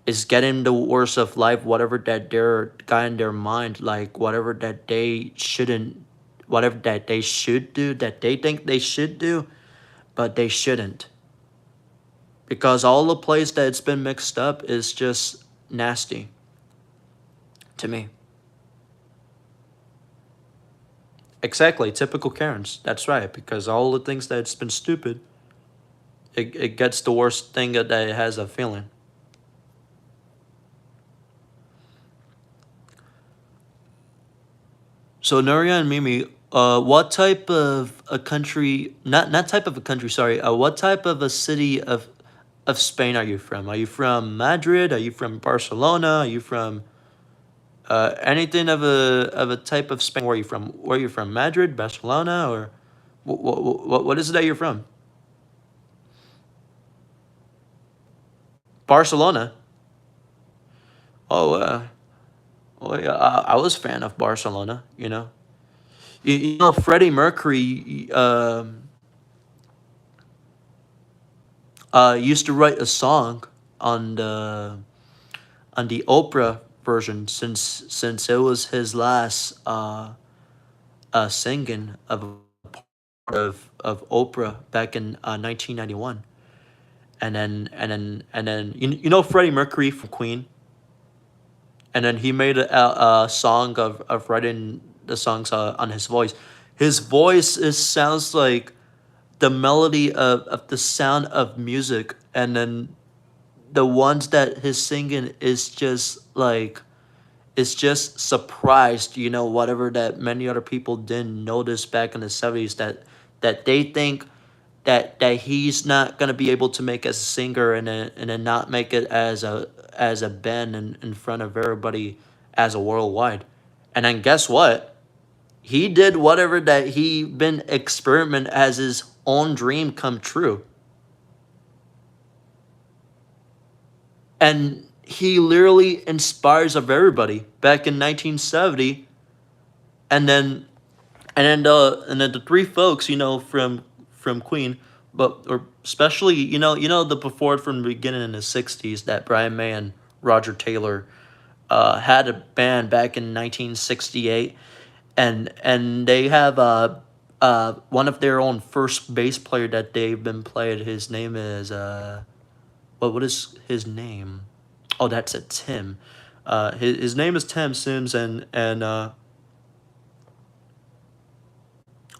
is getting the worst of life, whatever that they're got in their mind, like whatever that they shouldn't, whatever that they should do, that they think they should do, but they shouldn't. Because all the place that it's been mixed up is just nasty to me. Exactly, typical Karens. That's right, because all the things that's been stupid, it gets the worst thing that it has a feeling. So Nuria and Mimi, what type of a country? Not type of a country. Sorry. What type of a city of Spain are you from? Are you from Madrid? Are you from Barcelona? Are you from anything of a type of Spain? Where are you from? Where are you from? Madrid, Barcelona, or what is it that you're from? Barcelona. Oh, well, yeah, I was a fan of Barcelona. You know Freddie Mercury. Used to write a song on the opera version since it was his last singing of a part of opera back in 1991. And then you know Freddie Mercury from Queen, and then he made a song of writing the songs on his voice. His voice is sounds like the melody of the sound of music, and then the ones that his singing is just like it's just surprised, whatever that many other people didn't notice back in the 70s, that they think that he's not gonna be able to make as a singer, and then not make it as a band in front of everybody as a worldwide. And then guess what? He did whatever that he been experiment as his own dream come true. And he literally inspires of everybody back in 1970. And then and then the and then the three folks, from Queen, but or especially, the before from the beginning in the 60s, that Brian May and Roger Taylor had a band back in 1968. And they have one of their own first bass player that they've been played. His name is what is his name? Oh, that's a Tim. His name is Tim Sims. And oh,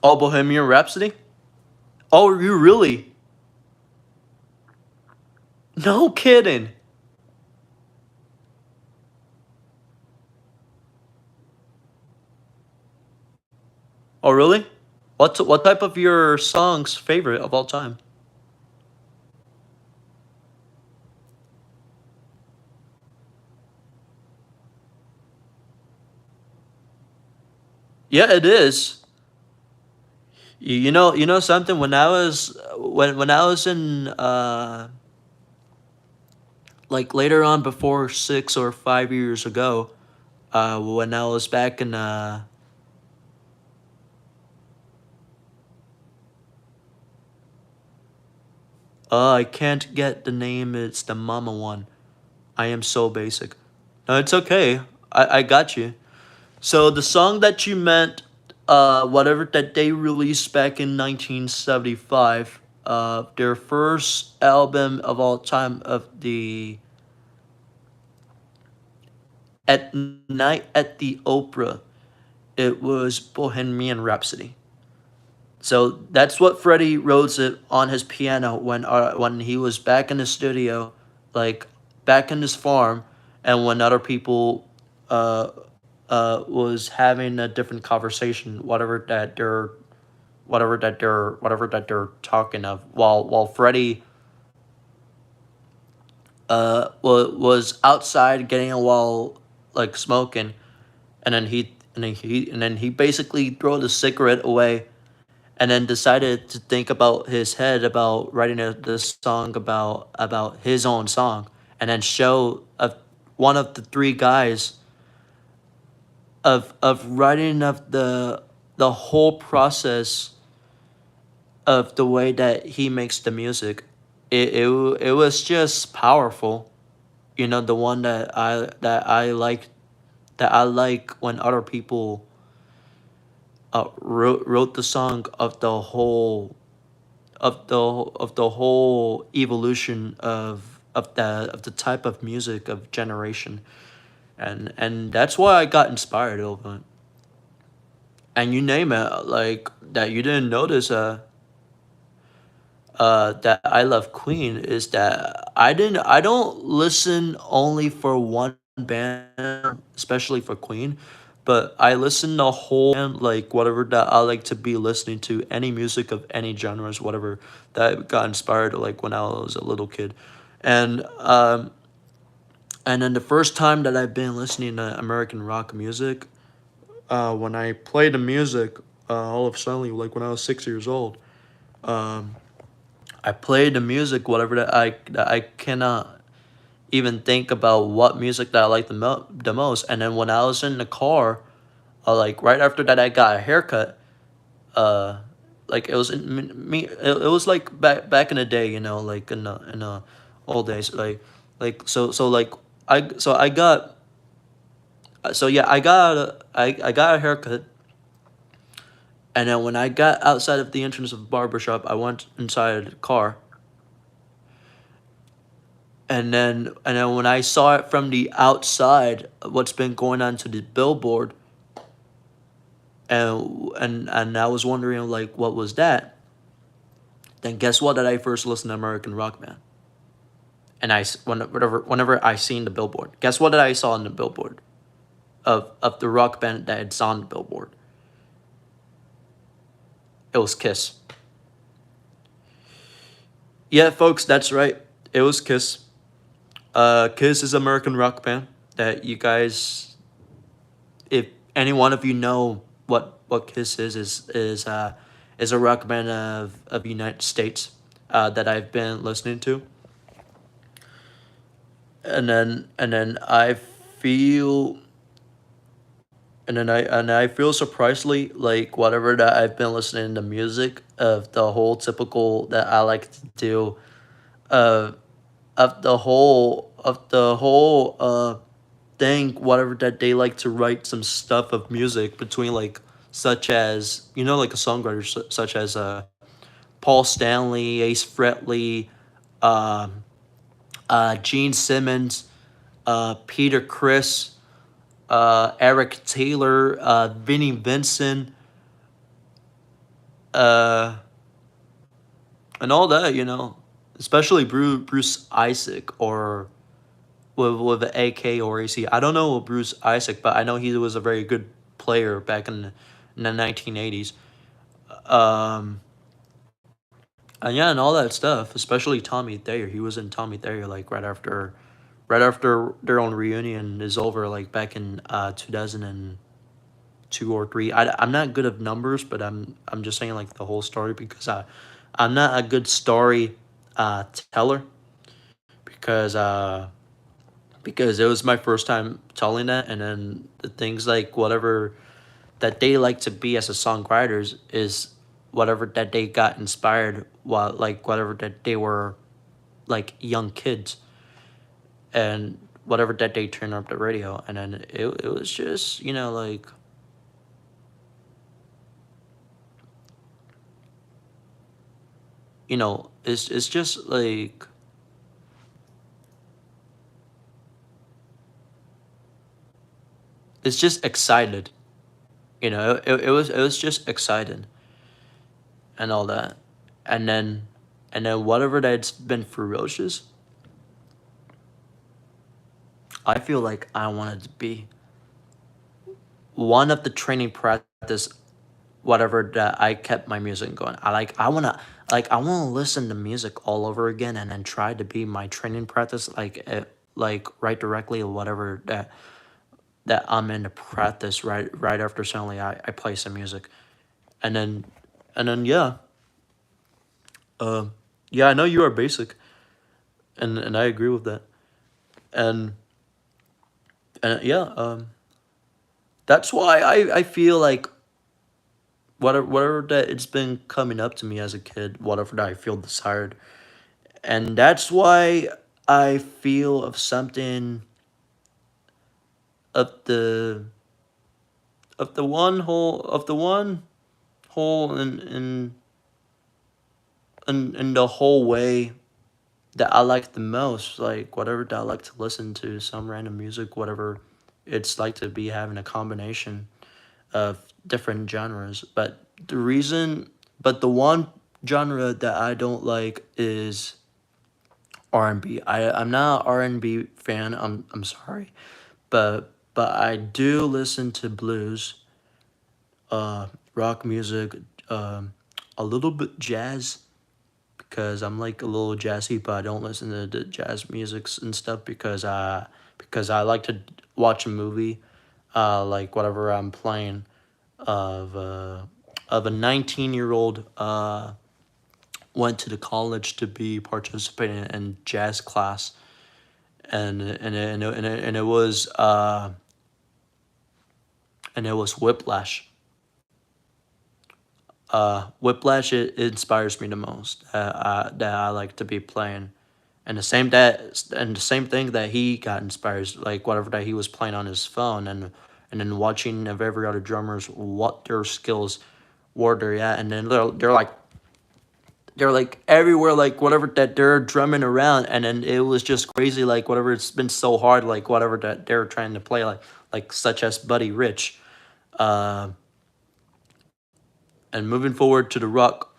Bohemian Rhapsody. Oh, you really? No kidding. Oh, really? What type of your songs favorite of all time? Yeah, it is. You know something. When I was in like later on, before 6 or 5 years ago, when I was back in I can't get the name. It's the Mama one. I am so basic. No, it's okay. I got you. So the song that you meant, whatever that they released back in 1975, their first album of all time, of the At Night at the Opera, it was Bohemian Rhapsody. So that's what Freddie wrote it on his piano when he was back in the studio, like back in his farm, and when other people uh was having a different conversation, whatever that they're talking of, while Freddie was outside getting a while, like smoking, and then and then he basically throw the cigarette away, and then decided to think about his head about writing this song about his own song, and then show one of the three guys of writing of the whole process of the way that he makes the music. It was just powerful. The one that I like when other people wrote the song of the whole evolution of the type of music of generation, and that's why I got inspired over it. And you name it, like that you didn't notice that I love Queen is that I don't listen only for one band, especially for Queen, but I listen the whole band, like whatever that I like to be listening to, any music of any genres, whatever that got inspired like when I was a little kid. And um and then the first time that I've been listening to American rock music, when I played the music, all of a sudden, like when I was 6 years old, um I played the music, whatever that I cannot even think about what music that I like the most. And then when I was in the car, like right after that, I got a haircut. Uh, like it was me. It was like back in the day, like in the old days, like I got so yeah, I got a haircut. And then when I got outside of the entrance of the barbershop, I went inside the car. And then when I saw it from the outside, what's been going on to the billboard, and I was wondering like what was that? Then guess what? That I first listened to American Rock Band, and whenever I seen the billboard, guess what? That I saw on the billboard of the rock band that it's on the billboard. It was Kiss. Yeah, folks, that's right. It was Kiss. Kiss is American rock band that you guys, if any one of you know what Kiss is a rock band of United States that I've been listening to, and then feel I feel surprisingly like whatever that I've been listening to music of the whole typical that I like to do of of the whole thing, whatever that they like to write some stuff of music between, like, such as, like a songwriter such as Paul Stanley, Ace Frehley, um, Gene Simmons, Peter Criss, Eric Taylor, Vinnie Vincent, uh, and all that, especially Bruce Isaac, or with the AK or AC. I don't know Bruce Isaac, but I know he was a very good player back in the 1980s. Um, and yeah, and all that stuff, especially Tommy Thayer. He was in Tommy Thayer like right after their own reunion is over, like back in 2002 or three. I'm not good at numbers, but I'm just saying like the whole story, because I'm not a good story teller, because because it was my first time telling that, and then the things like whatever that they like to be as a songwriters is whatever that they got inspired while, like, whatever that they were like young kids, and whatever that they turned up the radio, and then it was just, like, it's just like, it's just excited, it was just excited, and all that. And then and then whatever that's been ferocious, I feel like I wanted to be one of the training practice, whatever that I kept my music going. I wanna listen to music all over again, and then try to be my training practice, like right directly, or whatever that. that I'm in to practice right after suddenly I play some music. And then yeah. Um yeah, I know you are basic, and I agree with that. And yeah, that's why I feel like whatever that it's been coming up to me as a kid, whatever that I feel desired. And that's why I feel of something of the one whole in the whole way that I like the most, like whatever that I like to listen to, some random music, whatever it's like to be having a combination of different genres. But the one genre that I don't like is R&B. I'm not an R&B fan. I'm sorry, but I do listen to blues, rock music, um, a little bit jazz because I'm like a little jazzy, but I don't listen to the jazz musics and stuff because I like to watch a movie, like whatever I'm playing of a 19-year-old went to the college to be participating in jazz class, and it was Whiplash. Whiplash it inspires me the most. That I like to be playing, and the same thing that he got inspired, like whatever that he was playing on his phone, and then watching of every other drummers what their skills, where they're at, and then they're like everywhere, like whatever that they're drumming around, and then it was just crazy, like whatever it's been so hard, like whatever that they're trying to play, like such as Buddy Rich. Uh, and moving forward to the rock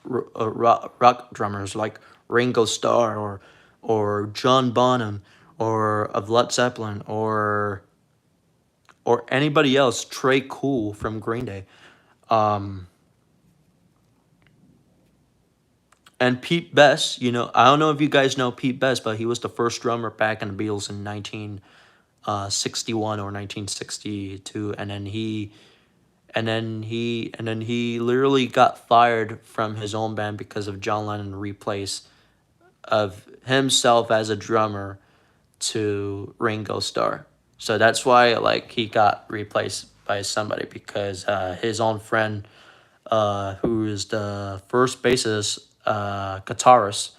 drummers like Ringo Starr or John Bonham or of Led Zeppelin or anybody else, Trey Cool from Green Day. Um, and Pete Best, I don't know if you guys know Pete Best, but he was the first drummer back in the Beatles in 1961 or 1962, and then he literally got fired from his own band because of John Lennon replaced of himself as a drummer to Ringo Starr. So that's why like he got replaced by somebody because his own friend, who is the first bassist, guitarist,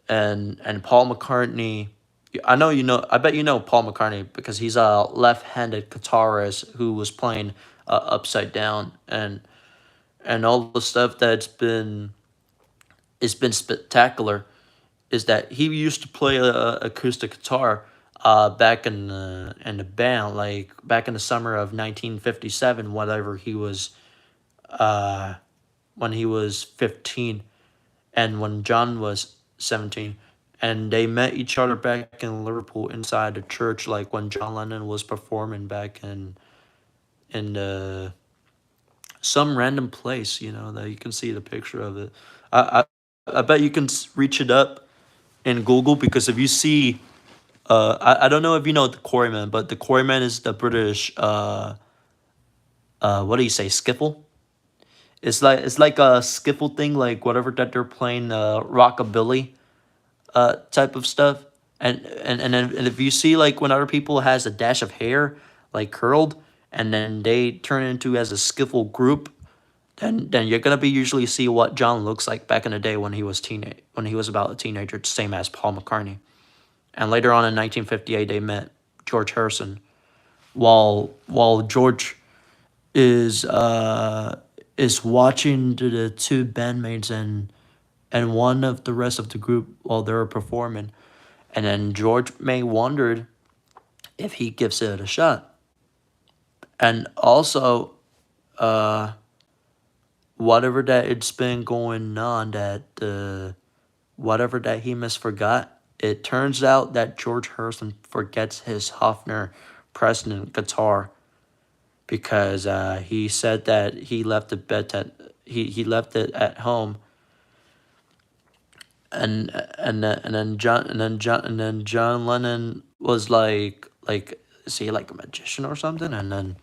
and Paul McCartney. I know you know. I bet you know Paul McCartney because he's a left-handed guitarist who was playing upside down and all the stuff that's been it's been spectacular is that he used to play acoustic guitar back in the band, like back in the summer of 1957, whatever he was uh, when he was 15, and when John was 17, and they met each other back in Liverpool inside the church, like when John Lennon was performing back in some random place, that you can see the picture of it. I I bet you can reach it up in Google because if you see, I don't know if you know the Quarryman, but the Quarryman is the British, what do you say, skiffle? It's like a skiffle thing, like whatever that they're playing, rockabilly, type of stuff. And if you see like when other people has a dash of hair like curled, and then they turn into as a skiffle group, then you're gonna be usually see what John looks like back in the day when he was about a teenager, same as Paul McCartney. And later on in 1958, they met George Harrison. While George is watching the two bandmates and one of the rest of the group while they're performing, and then George may wondered if he gives it a shot, and also uh, whatever that it's been going on that whatever that he misforgot. It turns out that George Harrison forgets his Hofner President guitar because he said that he left it at home, and then John Lennon was like is he like a magician or something? And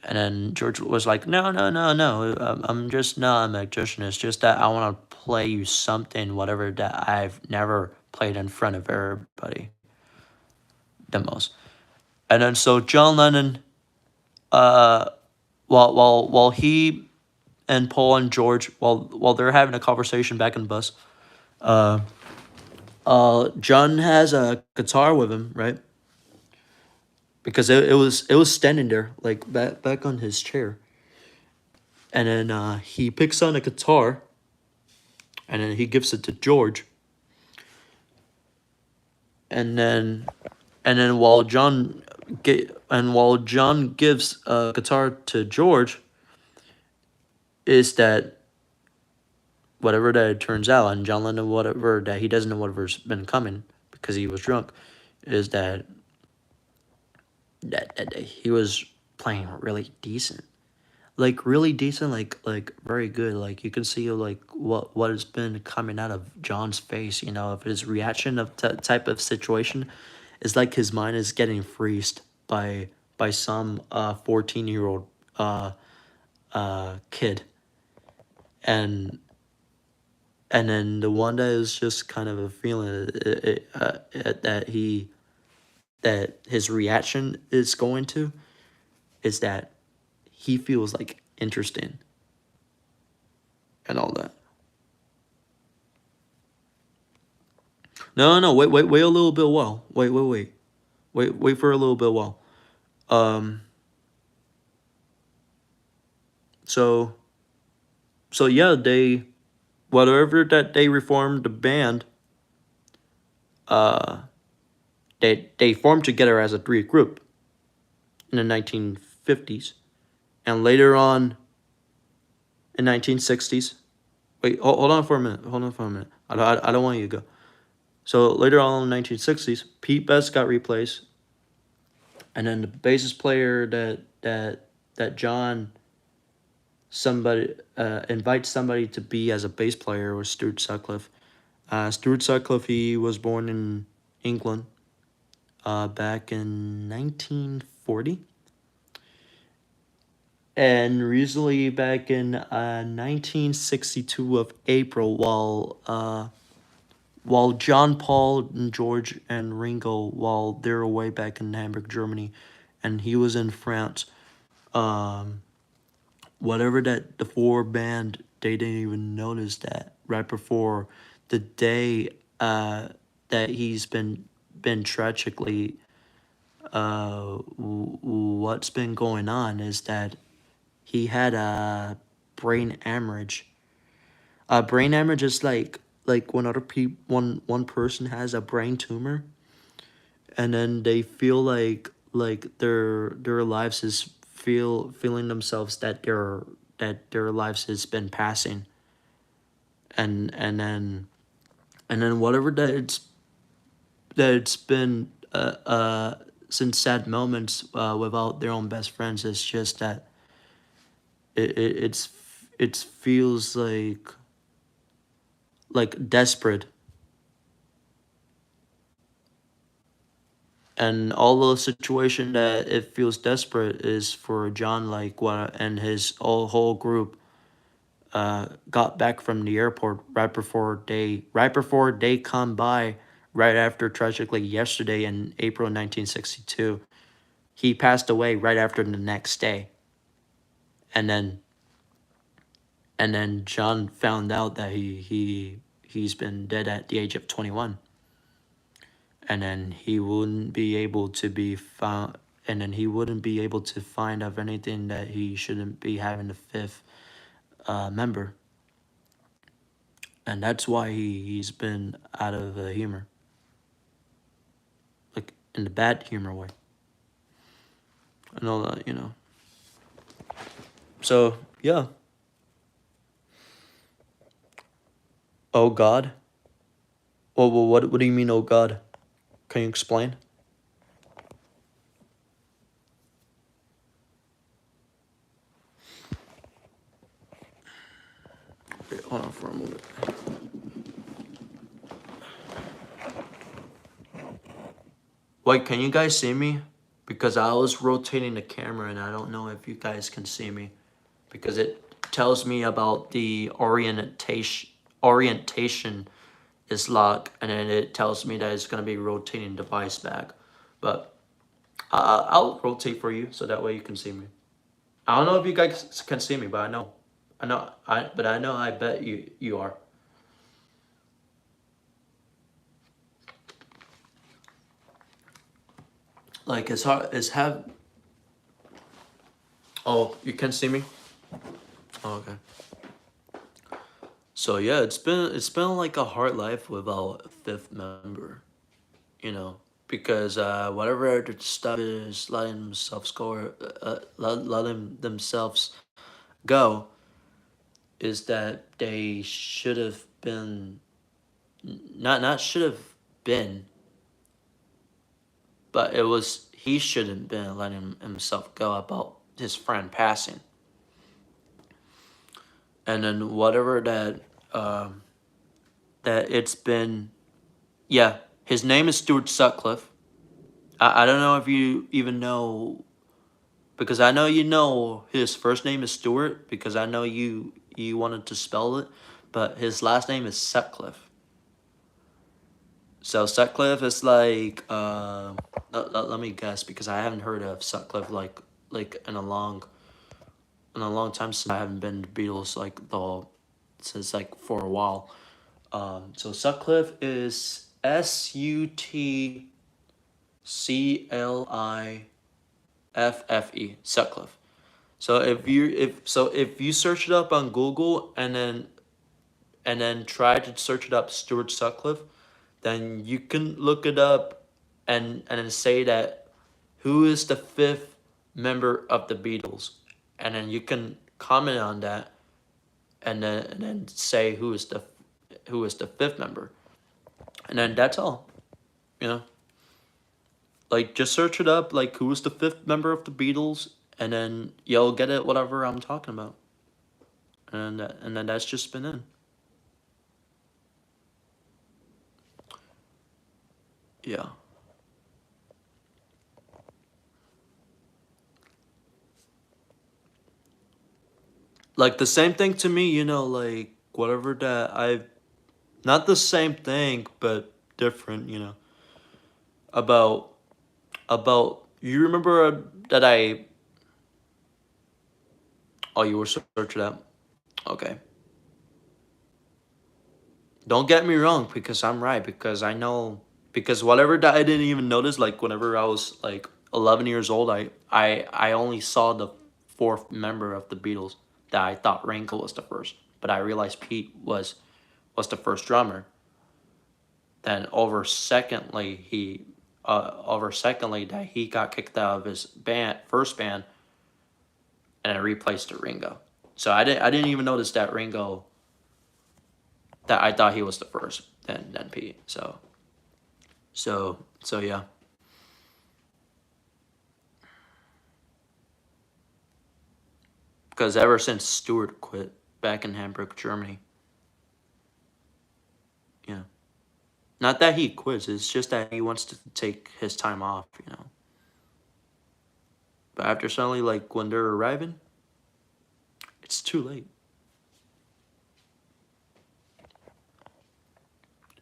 then George was like, no, no, no, no. I'm just not a magician. It's just that I want to play you something, whatever that I've never played in front of everybody the most. And then so John Lennon, uh, while he and Paul and George, while they're having a conversation back in the bus, uh, John has a guitar with him, right? Because it was standing there like back on his chair, and then he picks on a guitar, and then he gives it to George, and then while John gives a guitar to George, is that whatever that it turns out, and John Lennon whatever that he doesn't know whatever's been coming because he was drunk, is that he was playing really decent, like really decent, like very good. Like you can see like what has been coming out of John's face, of his reaction of type of situation, is like his mind is getting freezed by some 14-year-old kid, and then the one that is just kind of a feeling that his reaction is going to is that he feels like interesting and all that. No, no, wait a little bit while. Wait for a little bit while. Um, so, yeah, whatever that they reformed the band, uh, they formed together as a three group in the 1950s, and later on in 1960s. Wait, hold on for a minute. Hold on for a minute. I don't want you to go. So later on in the 1960s, Pete Best got replaced, and then the bassist player that John somebody invites somebody to be as a bass player was Stuart Sutcliffe. Stuart Sutcliffe, he was born in England back in 1940, and recently back in 1962 of April, while John Paul and George and Ringo, while they're away back in Hamburg, Germany, and he was in France, um, whatever that the four band, they didn't even notice that right before the day that he's been tragically what's been going on is that he had a brain hemorrhage. A brain hemorrhage is like when one person has a brain tumor, and then they feel like their lives is feeling themselves that their lives has been passing, and then whatever that it's been since sad moments without their own best friends. It's just that it feels like desperate, and all the situation that it feels desperate is for John, like what, and his whole group got back from the airport right before they come by, right after tragically yesterday in April 1962. He passed away right after the next day, and then John found out that he's been dead at the age of 21, and then he wouldn't be able to be found, and then he wouldn't be able to find of anything that he shouldn't be having the fifth member, and that's why he's been out of humor, like in the bad humor way, and all that. So yeah. Oh God. Well, what do you mean, oh God? Can you explain? Wait, hold on for a moment. Wait, can you guys see me? because I was rotating the camera and I don't know if you guys can see me because it tells me about the orientation is locked, and then it tells me that it's gonna be rotating device back. But I'll rotate for you so that way you can see me. I don't know if you guys can see me, but I know I bet you are. Like it's hard. It's have. Oh, you can see me. Oh, okay. So yeah, it's been like a hard life without a fifth member, you know, because whatever the stuff is letting themselves go, or, letting themselves go, is that they should have been not should have been, but it was he shouldn't been letting himself go about his friend passing, and then whatever that it's been. Yeah, his name is Stuart Sutcliffe. I don't know if you even know, because I know you know his first name is Stuart because I know you wanted to spell it, but his last name is Sutcliffe. So Sutcliffe is like let me guess because I haven't heard of Sutcliffe like in a long time since I haven't been to Beatles like the since like for a while. So Sutcliffe is Sutcliffe. Sutcliffe. So if you search it up on Google and then try to search it up Stuart Sutcliffe, then you can look it up and then say that who is the fifth member of the Beatles, and then you can comment on that and then say who is the fifth member, and then that's all. You know, like just search it up like who is the fifth member of the Beatles, and then you'll get it whatever I'm talking about, and then that's just been it. Yeah. Like the same thing to me, you know, like whatever that I not the same thing but different, you know. About you remember that I oh you were searching that. Okay. Don't get me wrong because I'm right because I know because whatever that I didn't even notice like whenever I was like 11 years old I only saw the fourth member of the Beatles that I thought Ringo was the first, but I realized Pete was the first drummer. Then over secondly that he got kicked out of his first band and replaced to Ringo. So I didn't even notice that Ringo that I thought he was the first than Pete. So yeah. Because ever since Stewart quit back in Hamburg, Germany, yeah. Not that he quits, it's just that he wants to take his time off, you know. But after suddenly like when they're arriving, it's too late.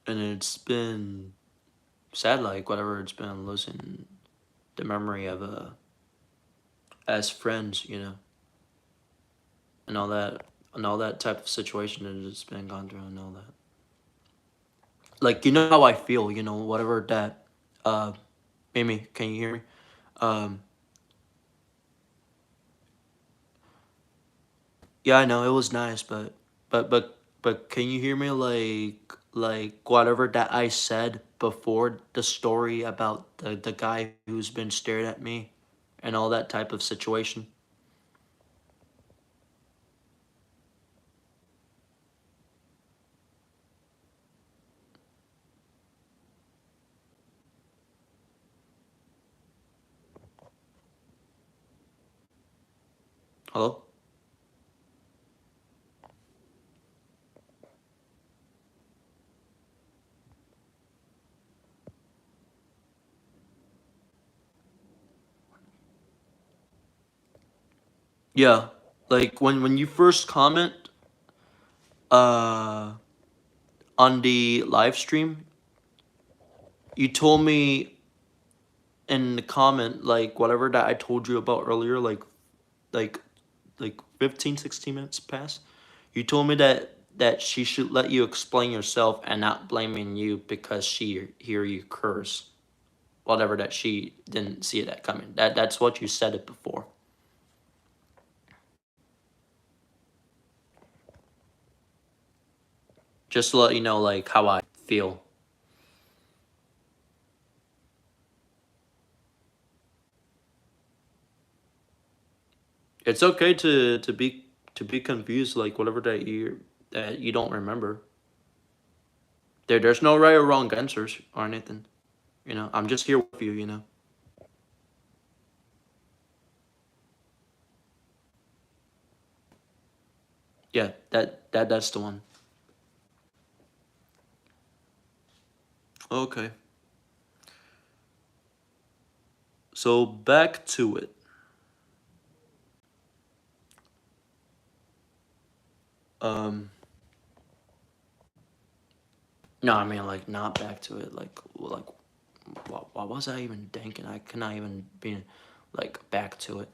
And it's been sad like whatever it's been losing the memory of as friends, you know, and all that type of situation that it's been gone through and all that. Like you know how I feel, you know, whatever that Mimi, can you hear me? Um yeah, I know it was nice, but can you hear me like whatever that I said before the story about the guy who's been stared at me and all that type of situation? Hello? Yeah, like when you first comment uh on the live stream, you told me in the comment like whatever that I told you about earlier, like like 15, 16 minutes past. You told me that she should let you explain yourself and not blaming you because she hear you curse. Whatever that she didn't see that coming. That's what you said it before. Just to let you know like how I feel. It's okay to be confused like whatever that you don't remember. There's no right or wrong answers or anything. I'm just here with you. Yeah, that's the one. Okay. So back to it. Um no, I mean like not back to it. Like what was I even thinking? I cannot even be like back to it.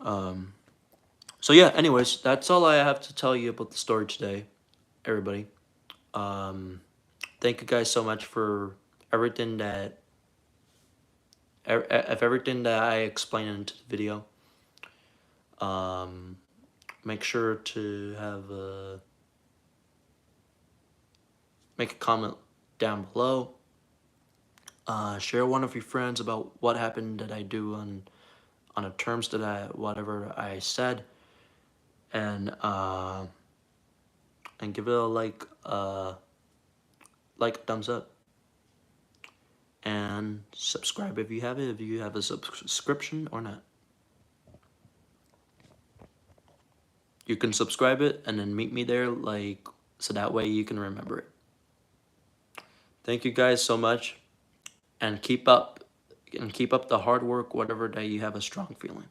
um so yeah, anyways, that's all I have to tell you about the story today, everybody. Um thank you guys so much for everything that of everything that I explained into the video. Um make sure to have make a comment down below. Share one of your friends about what happened that I do on the terms that I whatever I said, and and give it a like a thumbs up, and subscribe if you have it, if you have a subscription or not. You can subscribe it and then meet me there, like, so that way you can remember it. Thank you guys so much, and keep up the hard work, whatever day you have a strong feeling.